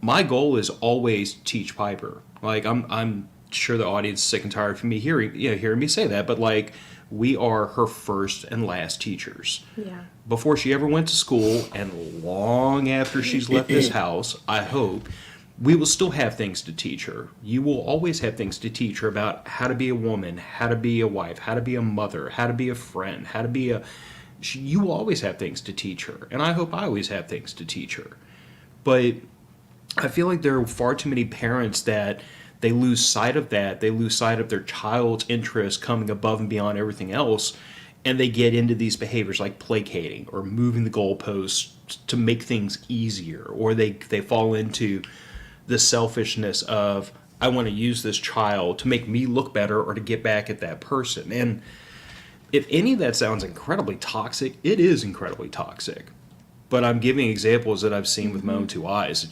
my goal is always to teach Piper. Like, I'm sure the audience is sick and tired of me hearing me say that, but like, we are her first and last teachers. Yeah. Before she ever went to school and long after she's left this house, I hope, we will still have things to teach her. You will always have things to teach her about how to be a woman, how to be a wife, how to be a mother, how to be a friend, how to be you will always have things to teach her. And I hope I always have things to teach her. But I feel like there are far too many parents that they lose sight of that. They lose sight of their child's interest coming above and beyond everything else. And they get into these behaviors like placating or moving the goalposts to make things easier. Or they fall into the selfishness of, I want to use this child to make me look better or to get back at that person. And if any of that sounds incredibly toxic, it is incredibly toxic. But I'm giving examples that I've seen with my own two eyes.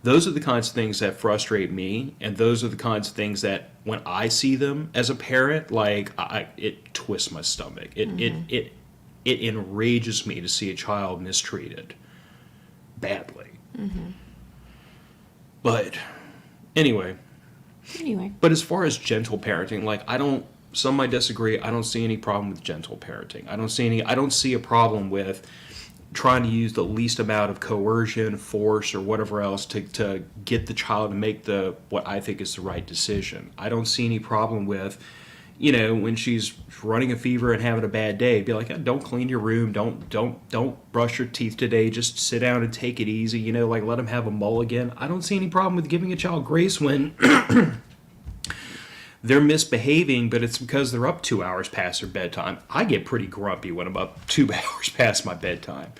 Those are the kinds of things that frustrate me, and those are the kinds of things that when I see them as a parent, like, it twists my stomach. It enrages me to see a child mistreated badly. Mm-hmm. But anyway. But as far as gentle parenting, like, some might disagree. I don't see any problem with gentle parenting. I don't see a problem with trying to use the least amount of coercion, force, or whatever else to get the child to make what I think is the right decision. I don't see any problem with, when she's running a fever and having a bad day, be like, don't clean your room, don't brush your teeth today, just sit down and take it easy, like let them have a mulligan. I don't see any problem with giving a child grace when they're misbehaving, but it's because they're up 2 hours past their bedtime. I get pretty grumpy when I'm up 2 hours past my bedtime.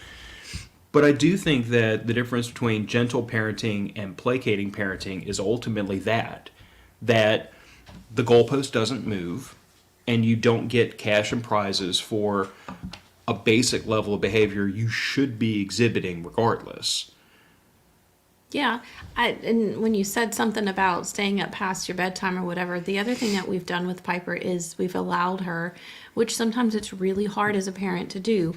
But I do think that the difference between gentle parenting and placating parenting is ultimately that the goalpost doesn't move and you don't get cash and prizes for a basic level of behavior you should be exhibiting regardless. Yeah, and when you said something about staying up past your bedtime or whatever, the other thing that we've done with Piper is we've allowed her, which sometimes it's really hard as a parent to do,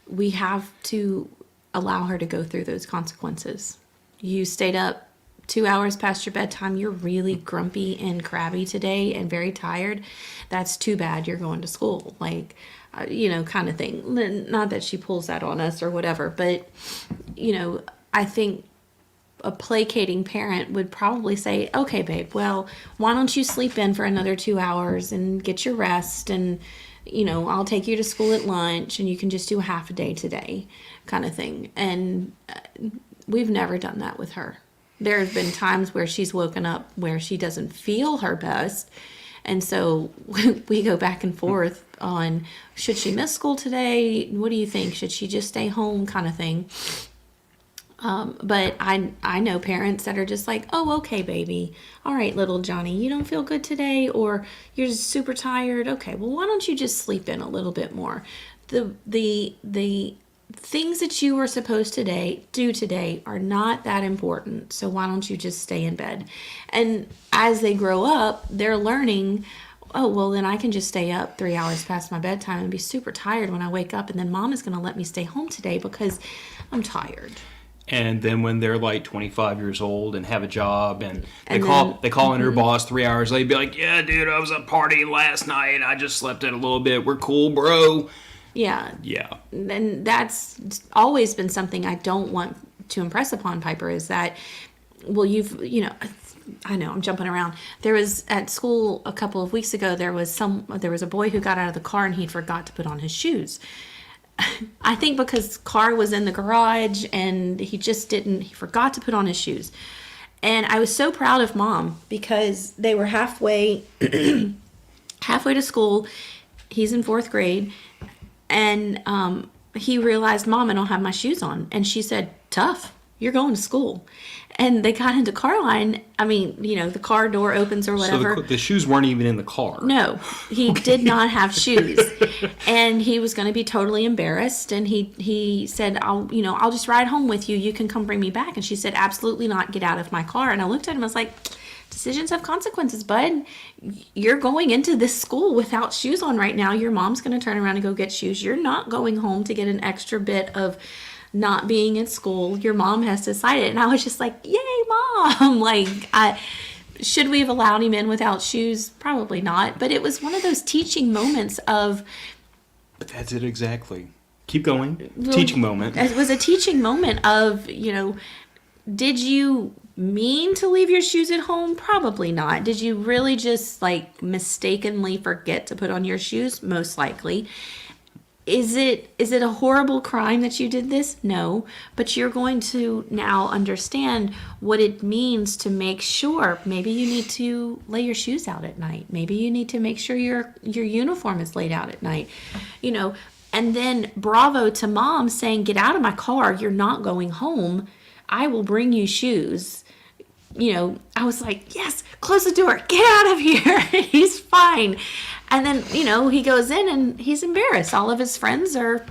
we have to allow her to go through those consequences. You stayed up 2 hours past your bedtime, you're really grumpy and crabby today and very tired, that's too bad. You're going to school. Like, kind of thing. Not that she pulls that on us or whatever, but, I think a placating parent would probably say, okay, babe, well, why don't you sleep in for another 2 hours and get your rest, and I'll take you to school at lunch and you can just do half a day today, kind of thing. And we've never done that with her. There have been times where she's woken up where she doesn't feel her best. And so we go back and forth on, should she miss school today? What do you think? Should she just stay home, kind of thing? But I know parents that are just like, oh, okay, baby. All right, little Johnny, you don't feel good today, or you're just super tired. Okay, well, why don't you just sleep in a little bit more? The things that you were supposed to do today are not that important. So why don't you just stay in bed? And as they grow up, they're learning, oh, well, then I can just stay up 3 hours past my bedtime and be super tired when I wake up. And then mom is going to let me stay home today because I'm tired. And then when they're like 25 years old and have a job, and they call in their boss 3 hours later, be like, yeah, dude, I was at partying last night. I just slept in a little bit. We're cool, bro. Yeah. Yeah. And that's always been something I don't want to impress upon Piper, is that, well, I know I'm jumping around. There was at school a couple of weeks ago, there was a boy who got out of the car and he forgot to put on his shoes. I think because car was in the garage and he forgot to put on his shoes. And I was so proud of mom because they were halfway to school. He's in 4th grade. And he realized, Mom, I don't have my shoes on. And she said, tough, you're going to school. And they got into car line. I mean, the car door opens or whatever. So the shoes weren't even in the car. No, he did not have shoes. And he was going to be totally embarrassed. And he said, I'll just ride home with you. You can come bring me back. And she said, absolutely not. Get out of my car. And I looked at him. I was like, decisions have consequences, bud. You're going into this school without shoes on right now. Your mom's going to turn around and go get shoes. You're not going home to get an extra bit of not being at school. Your mom has decided. And I was just like, yay, mom. Should we have allowed him in without shoes? Probably not. But it was one of those teaching moments of... But that's it exactly. Keep going. Teaching moment. It was a teaching moment of, did you mean to leave your shoes at home? Probably not. Did you really just mistakenly forget to put on your shoes? Most likely. Is it a horrible crime that you did this? No, but you're going to now understand what it means to make sure. Maybe you need to lay your shoes out at night. Maybe you need to make sure your uniform is laid out at night. And then bravo to mom saying, get out of my car. You're not going home. I will bring you shoes. I was like, yes, close the door. Get out of here. He's fine. And then, he goes in and he's embarrassed. All of his friends are,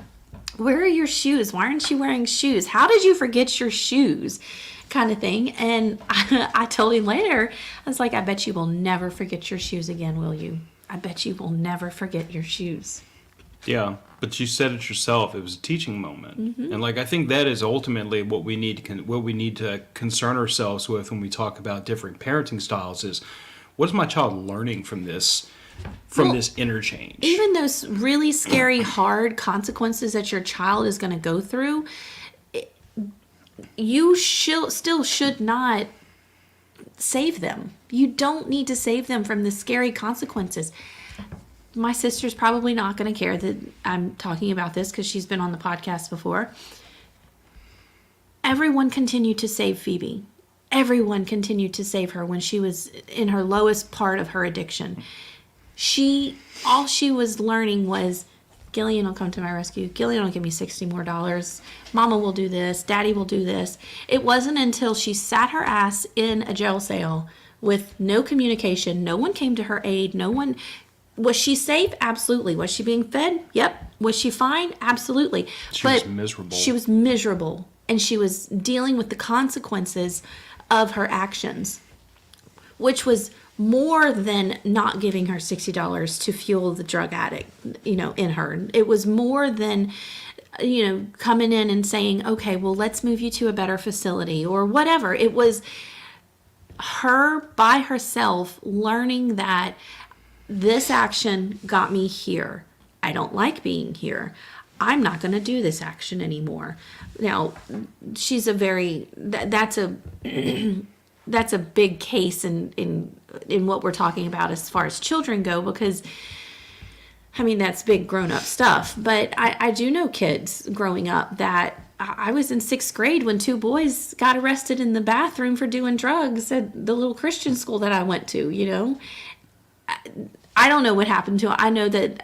where are your shoes? Why aren't you wearing shoes? How did you forget your shoes? Kind of thing. And I told him later, I was like, I bet you will never forget your shoes again, will you? I bet you will never forget your shoes. Yeah, but you said it yourself. It was a teaching moment, and I think that is ultimately what we need to concern ourselves with when we talk about different parenting styles. Is what is my child learning from this this interchange? Even those really scary, hard consequences that your child is going to go through, you still should not save them. You don't need to save them from the scary consequences. My sister's probably not going to care that I'm talking about this because she's been on the podcast before. Everyone continued to save Phoebe. Everyone continued to save her when she was in her lowest part of her addiction. All she was learning was, Gillian will come to my rescue. Gillian will give me $60 more. Mama will do this. Daddy will do this. It wasn't until she sat her ass in a jail cell with no communication. No one came to her aid. No one... Was she safe? Absolutely. Was she being fed? Yep. Was she fine? Absolutely. She was miserable. She was miserable. And she was dealing with the consequences of her actions, which was more than not giving her $60 to fuel the drug addict, in her. It was more than, coming in and saying, okay, well, let's move you to a better facility or whatever. It was her by herself learning that this action got me here. I don't like being here. I'm not going to do this action anymore. Now, she's a very that's a that's a big case in what we're talking about as far as children go, because I mean, that's big grown up stuff. But I do know kids growing up that I was in 6th grade when 2 boys got arrested in the bathroom for doing drugs at the little Christian school that I went to, you know. I don't know what happened to it. I know that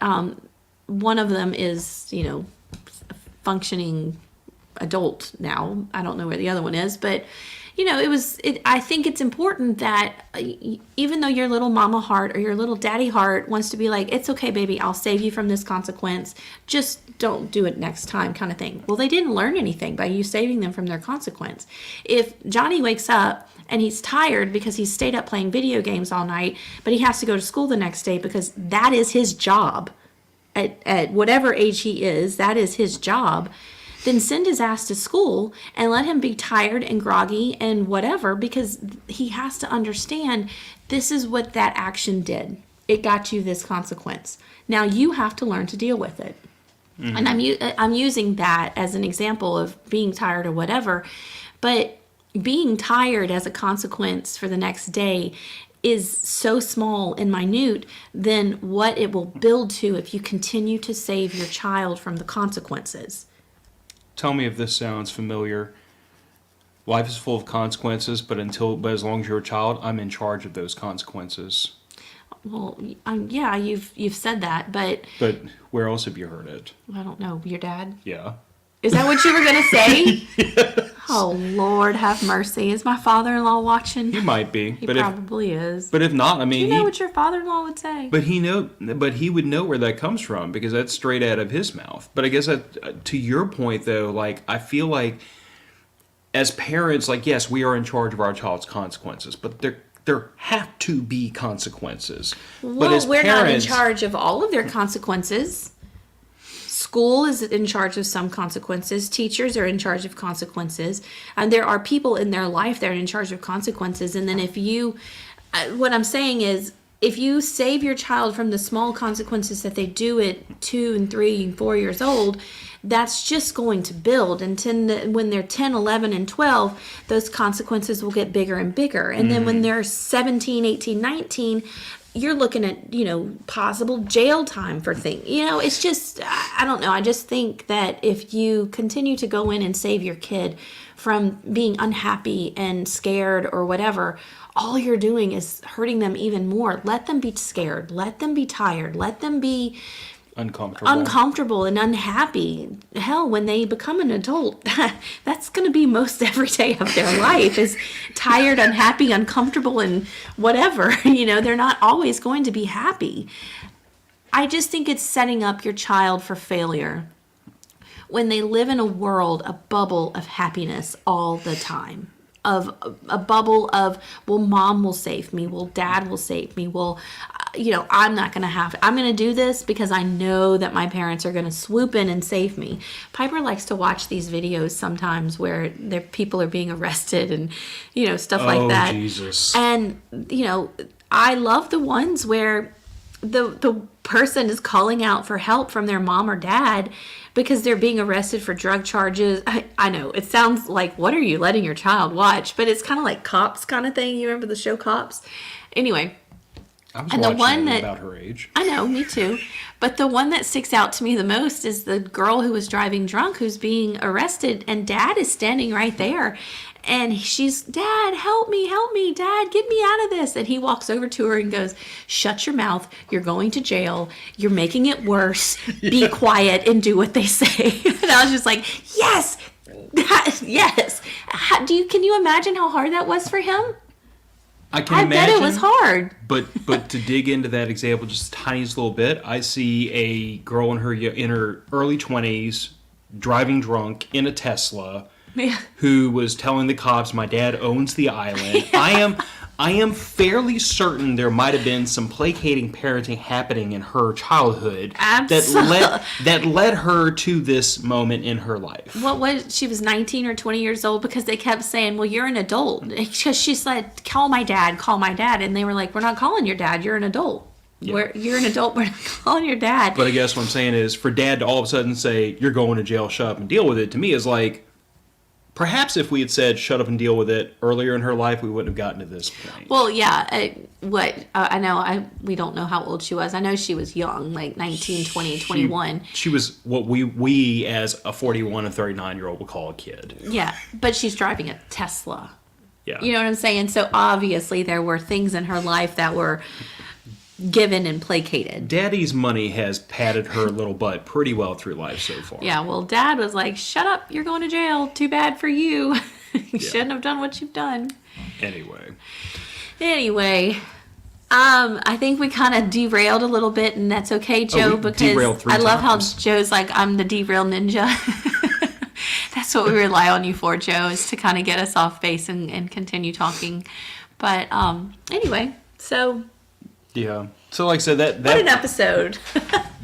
one of them is, you know, functioning adult now. I don't know where the other one is, but you know, I think it's important that even though your little mama heart or your little daddy heart wants to be like, it's okay, baby, I'll save you from this consequence, just don't do it next time, kind of thing. Well, they didn't learn anything by you saving them from their consequence. If Johnny wakes up and he's tired because he's stayed up playing video games all night, but he has to go to school the next day because that is his job, at whatever age he is, that is his job, then send his ass to school and let him be tired and groggy and whatever, because he has to understand this is what that action did. It got you this consequence. Now you have to learn to deal with it. Mm-hmm. And I'm using that as an example of being tired or whatever, but being tired as a consequence for the next day is so small and minute than what it will build to if you continue to save your child from the consequences. Tell me if this sounds familiar. Life is full of consequences, but as long as you're a child, I'm in charge of those consequences. Well, yeah, you've said that, but where else have you heard it? I don't know. Your dad? Yeah. Is that what you were gonna say? Yes. Oh Lord, have mercy. Is my father-in-law watching? He might be. He probably is. But if not, I mean, do you know what your father-in-law would say? But he would know where that comes from, because that's straight out of his mouth. But I guess to your point though, like, I feel like as parents, like, yes, we are in charge of our child's consequences, but there have to be consequences. Well, but as we're parents, not in charge of all of their consequences. School is in charge of some consequences. Teachers are in charge of consequences. And there are people in their life that are in charge of consequences. And then what I'm saying is, if you save your child from the small consequences that they do at 2 and 3 and 4 years old, that's just going to build. And when they're 10, 11, and 12, those consequences will get bigger and bigger. And then when they're 17, 18, 19, you're looking at, you know, possible jail time for things. You know, it's just, I don't know. I just think that if you continue to go in and save your kid from being unhappy and scared or whatever, all you're doing is hurting them even more. Let them be scared. Let them be tired. Let them be uncomfortable and unhappy. Hell, when they become an adult, that's going to be most every day of their life is tired, unhappy, uncomfortable, and whatever. You know, they're not always going to be happy. I just think it's setting up your child for failure when they live in a bubble of happiness all the time. Of a bubble of, well, mom will save me, well, dad will save me, well, you know, I'm going to do this because I know that my parents are going to swoop in and save me. Piper likes to watch these videos sometimes where people are being arrested and, you know, stuff like that. Oh, Jesus. And, you know, I love the ones where the person is calling out for help from their mom or dad because they're being arrested for drug charges. I know, it sounds like, what are you letting your child watch? But it's kind of like Cops kind of thing. You remember the show Cops? Anyway. I was watching it about her age. I know, me too. But the one that sticks out to me the most is the girl who was driving drunk who's being arrested, and dad is standing right there. And she's, Dad, help me, Dad, get me out of this. And he walks over to her and goes, shut your mouth. You're going to jail. You're making it worse. Be quiet and do what they say. And I was just like, yes, yes. Can you imagine how hard that was for him? I can imagine. I bet it was hard. But to dig into that example just the tiniest little bit, I see a girl in her early 20s driving drunk in a Tesla. Yeah. Who was telling the cops, my dad owns the island. Yeah. I am fairly certain there might have been some placating parenting happening in her childhood that led her to this moment in her life. What was she was 19 or 20 years old because they kept saying, "Well, you're an adult." Because she said, call my dad," and they were like, "We're not calling your dad. You're an adult. Yeah. You're an adult. We're not calling your dad." But I guess what I'm saying is, for dad to all of a sudden say, "You're going to jail, shut up and deal with it," to me is like, perhaps if we had said "shut up and deal with it" earlier in her life, we wouldn't have gotten to this point. Well, yeah. I know. We don't know how old she was. I know she was young, like 19, 20, 21. She was what we as a 41 and 39-year-old would call a kid. Yeah, but she's driving a Tesla. Yeah. You know what I'm saying? So obviously there were things in her life that were given and placated. Daddy's money has patted her little butt pretty well through life so far. Yeah, well, Dad was like, "Shut up, you're going to jail. Too bad for you. You shouldn't have done what you've done." Anyway, I think we kind of derailed a little bit, and that's okay, Joe, because I love how Joe's like, "I'm the derail ninja." That's what we rely on you for, Joe, is to kind of get us off base and continue talking. But anyway, so... Yeah. So like I said, that what an episode.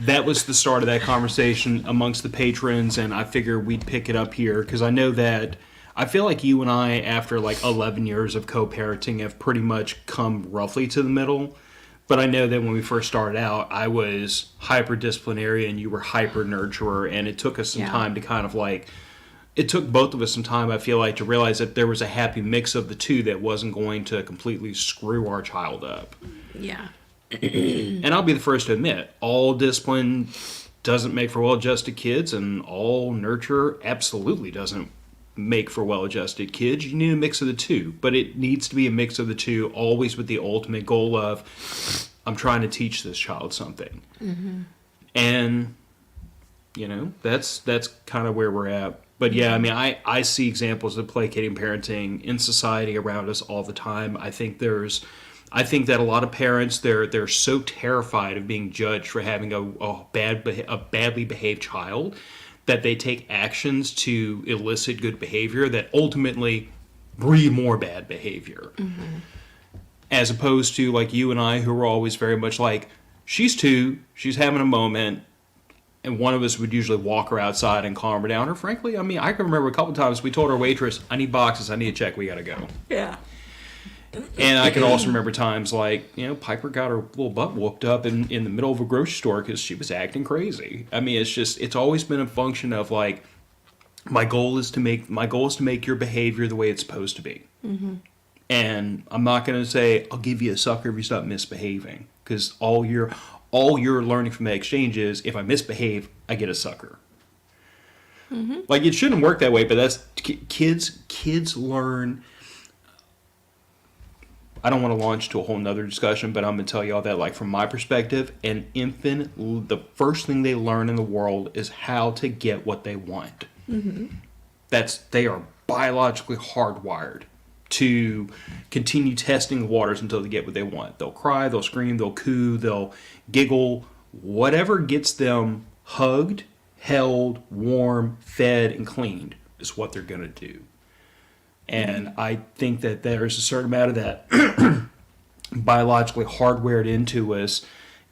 That was the start of that conversation amongst the patrons, and I figured we'd pick it up here because I know that I feel like you and I, after like 11 years of co-parenting, have pretty much come roughly to the middle. But I know that when we first started out, I was hyper disciplinarian, you were hyper nurturer, and it took us some time to kind of like, it took both of us some time, I feel like, to realize that there was a happy mix of the two that wasn't going to completely screw our child up. Yeah. And I'll be the first to admit, all discipline doesn't make for well-adjusted kids, and all nurture absolutely doesn't make for well-adjusted kids. You need a mix of the two, but it needs to be a mix of the two, always with the ultimate goal of, I'm trying to teach this child something. Mm-hmm. And, you know, that's kind of where we're at. But yeah, I mean, I see examples of placating parenting in society around us all the time. I think that a lot of parents, they're so terrified of being judged for having a badly behaved child that they take actions to elicit good behavior that ultimately breed more bad behavior. Mm-hmm. As opposed to like you and I, who were always very much like, she's 2, she's having a moment, and one of us would usually walk her outside and calm her down. Or frankly, I mean, I can remember a couple times we told our waitress, "I need boxes, I need a check, we gotta go." Yeah. And I can also remember times like, you know, Piper got her little butt whooped up in the middle of a grocery store because she was acting crazy. I mean, it's always been a function of like, my goal is to make your behavior the way it's supposed to be. Mm-hmm. And I'm not going to say, "I'll give you a sucker if you stop misbehaving," because all you're learning from that exchange is, if I misbehave, I get a sucker. Mm-hmm. Like, it shouldn't work that way, but that's kids learn. I don't want to launch to a whole nother discussion, but I'm going to tell y'all that, like, from my perspective, an infant, the first thing they learn in the world is how to get what they want. Mm-hmm. They are biologically hardwired to continue testing the waters until they get what they want. They'll cry, they'll scream, they'll coo, they'll giggle. Whatever gets them hugged, held, warm, fed, and cleaned is what they're going to do. And I think that there's a certain amount of that biologically hardwired into us,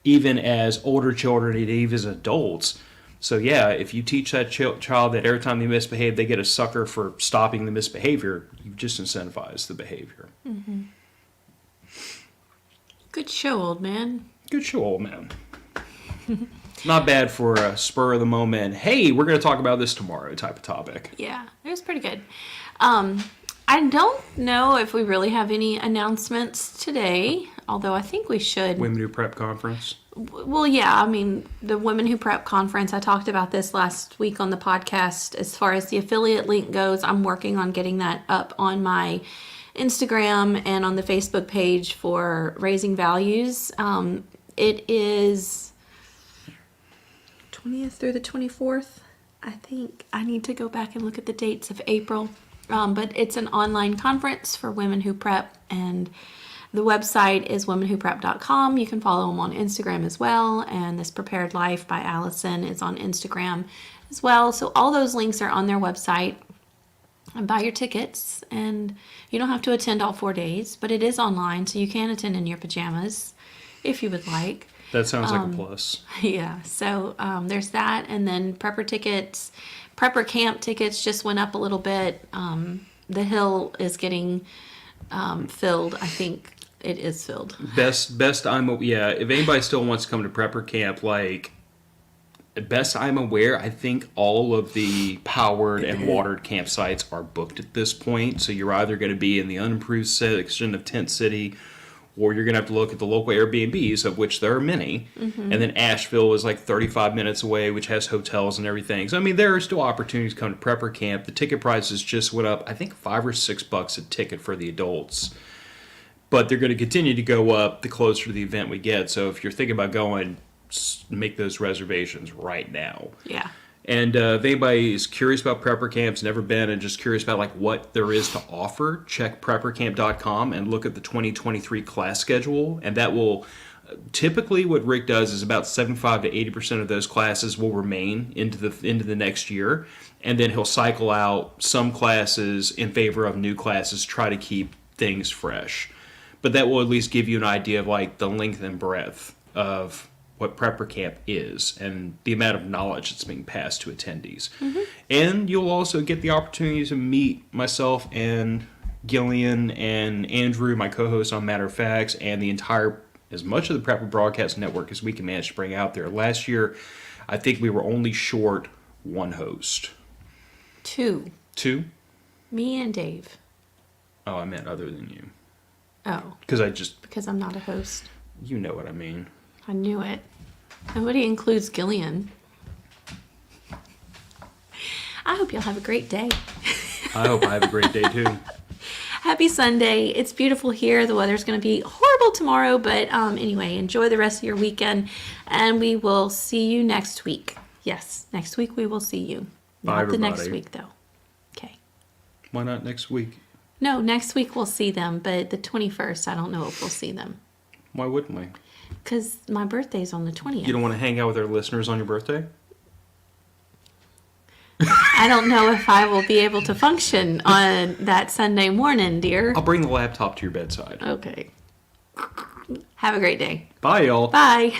even as older children and even as adults. So yeah, if you teach that child that every time they misbehave, they get a sucker for stopping the misbehavior, you've just incentivized the behavior. Mm-hmm. Good show, old man. Good show, old man. Not bad for a spur of the moment, hey, we're going to talk about this tomorrow type of topic. Yeah, it was pretty good. I don't know if we really have any announcements today, although I think we should. Women Who Prep Conference? Well, yeah, I mean, the Women Who Prep Conference, I talked about this last week on the podcast. As far as the affiliate link goes, I'm working on getting that up on my Instagram and on the Facebook page for Raising Values. It is 20th through the 24th. I think I need to go back and look at the dates of April. But it's an online conference for women who prep, and the website is womenwhoprep.com. You can follow them on Instagram as well, and This Prepared Life by Allison is on Instagram as well. So all those links are on their website. and buy your tickets. And you don't have to attend all 4 days, but it is online, so you can attend in your pajamas if you would like. That sounds like a plus. Yeah, so there's that. And then prepper camp tickets just went up a little bit. The hill is getting filled. I think it is filled. If anybody still wants to come to prepper camp, like, best I'm aware, I think all of the powered and watered campsites are booked at this point. So you're either going to be in the unimproved section of Tent City, or you're going to have to look at the local Airbnbs, of which there are many. And then Asheville is like 35 minutes away, which has hotels and everything. So, I mean, there are still opportunities to come to prepper camp. The ticket prices just went up, I think, $5 or $6 a ticket for the adults. But they're going to continue to go up the closer to the event we get. So if you're thinking about going, make those reservations right now. Yeah. And if anybody is curious about prepper camps, never been, and just curious about like what there is to offer, check preppercamp.com and look at the 2023 class schedule. And that will typically, what Rick does is about 75 to 80% of those classes will remain into the next year, and then he'll cycle out some classes in favor of new classes, try to keep things fresh. But that will at least give you an idea of like the length and breadth of what prepper camp is and the amount of knowledge that's being passed to attendees. And you'll also get the opportunity to meet myself and Gillian and Andrew, my co-host on Matter of Facts, and the entire, as much of the Prepper Broadcast Network as we can manage to bring out there. Last year, I think we were only short one host. Two. Me and Dave. Oh, I meant other than you. Oh. Because I'm not a host. You know what I mean. I knew it. Nobody includes Gillian. I hope you'll have a great day. I hope I have a great day too. Happy Sunday. It's beautiful here. The weather's going to be horrible tomorrow, but anyway, enjoy the rest of your weekend, and we will see you next week. Yes, next week we will see you. Bye, Not the next everybody. week, though. Okay. Why not next week? No, next week we'll see them, but the 21st, I don't know if we'll see them. Why wouldn't we? Because my birthday's on the 20th. You don't want to hang out with our listeners on your birthday? I don't know if I will be able to function on that Sunday morning, dear. I'll bring the laptop to your bedside. Okay. Have a great day. Bye, y'all. Bye.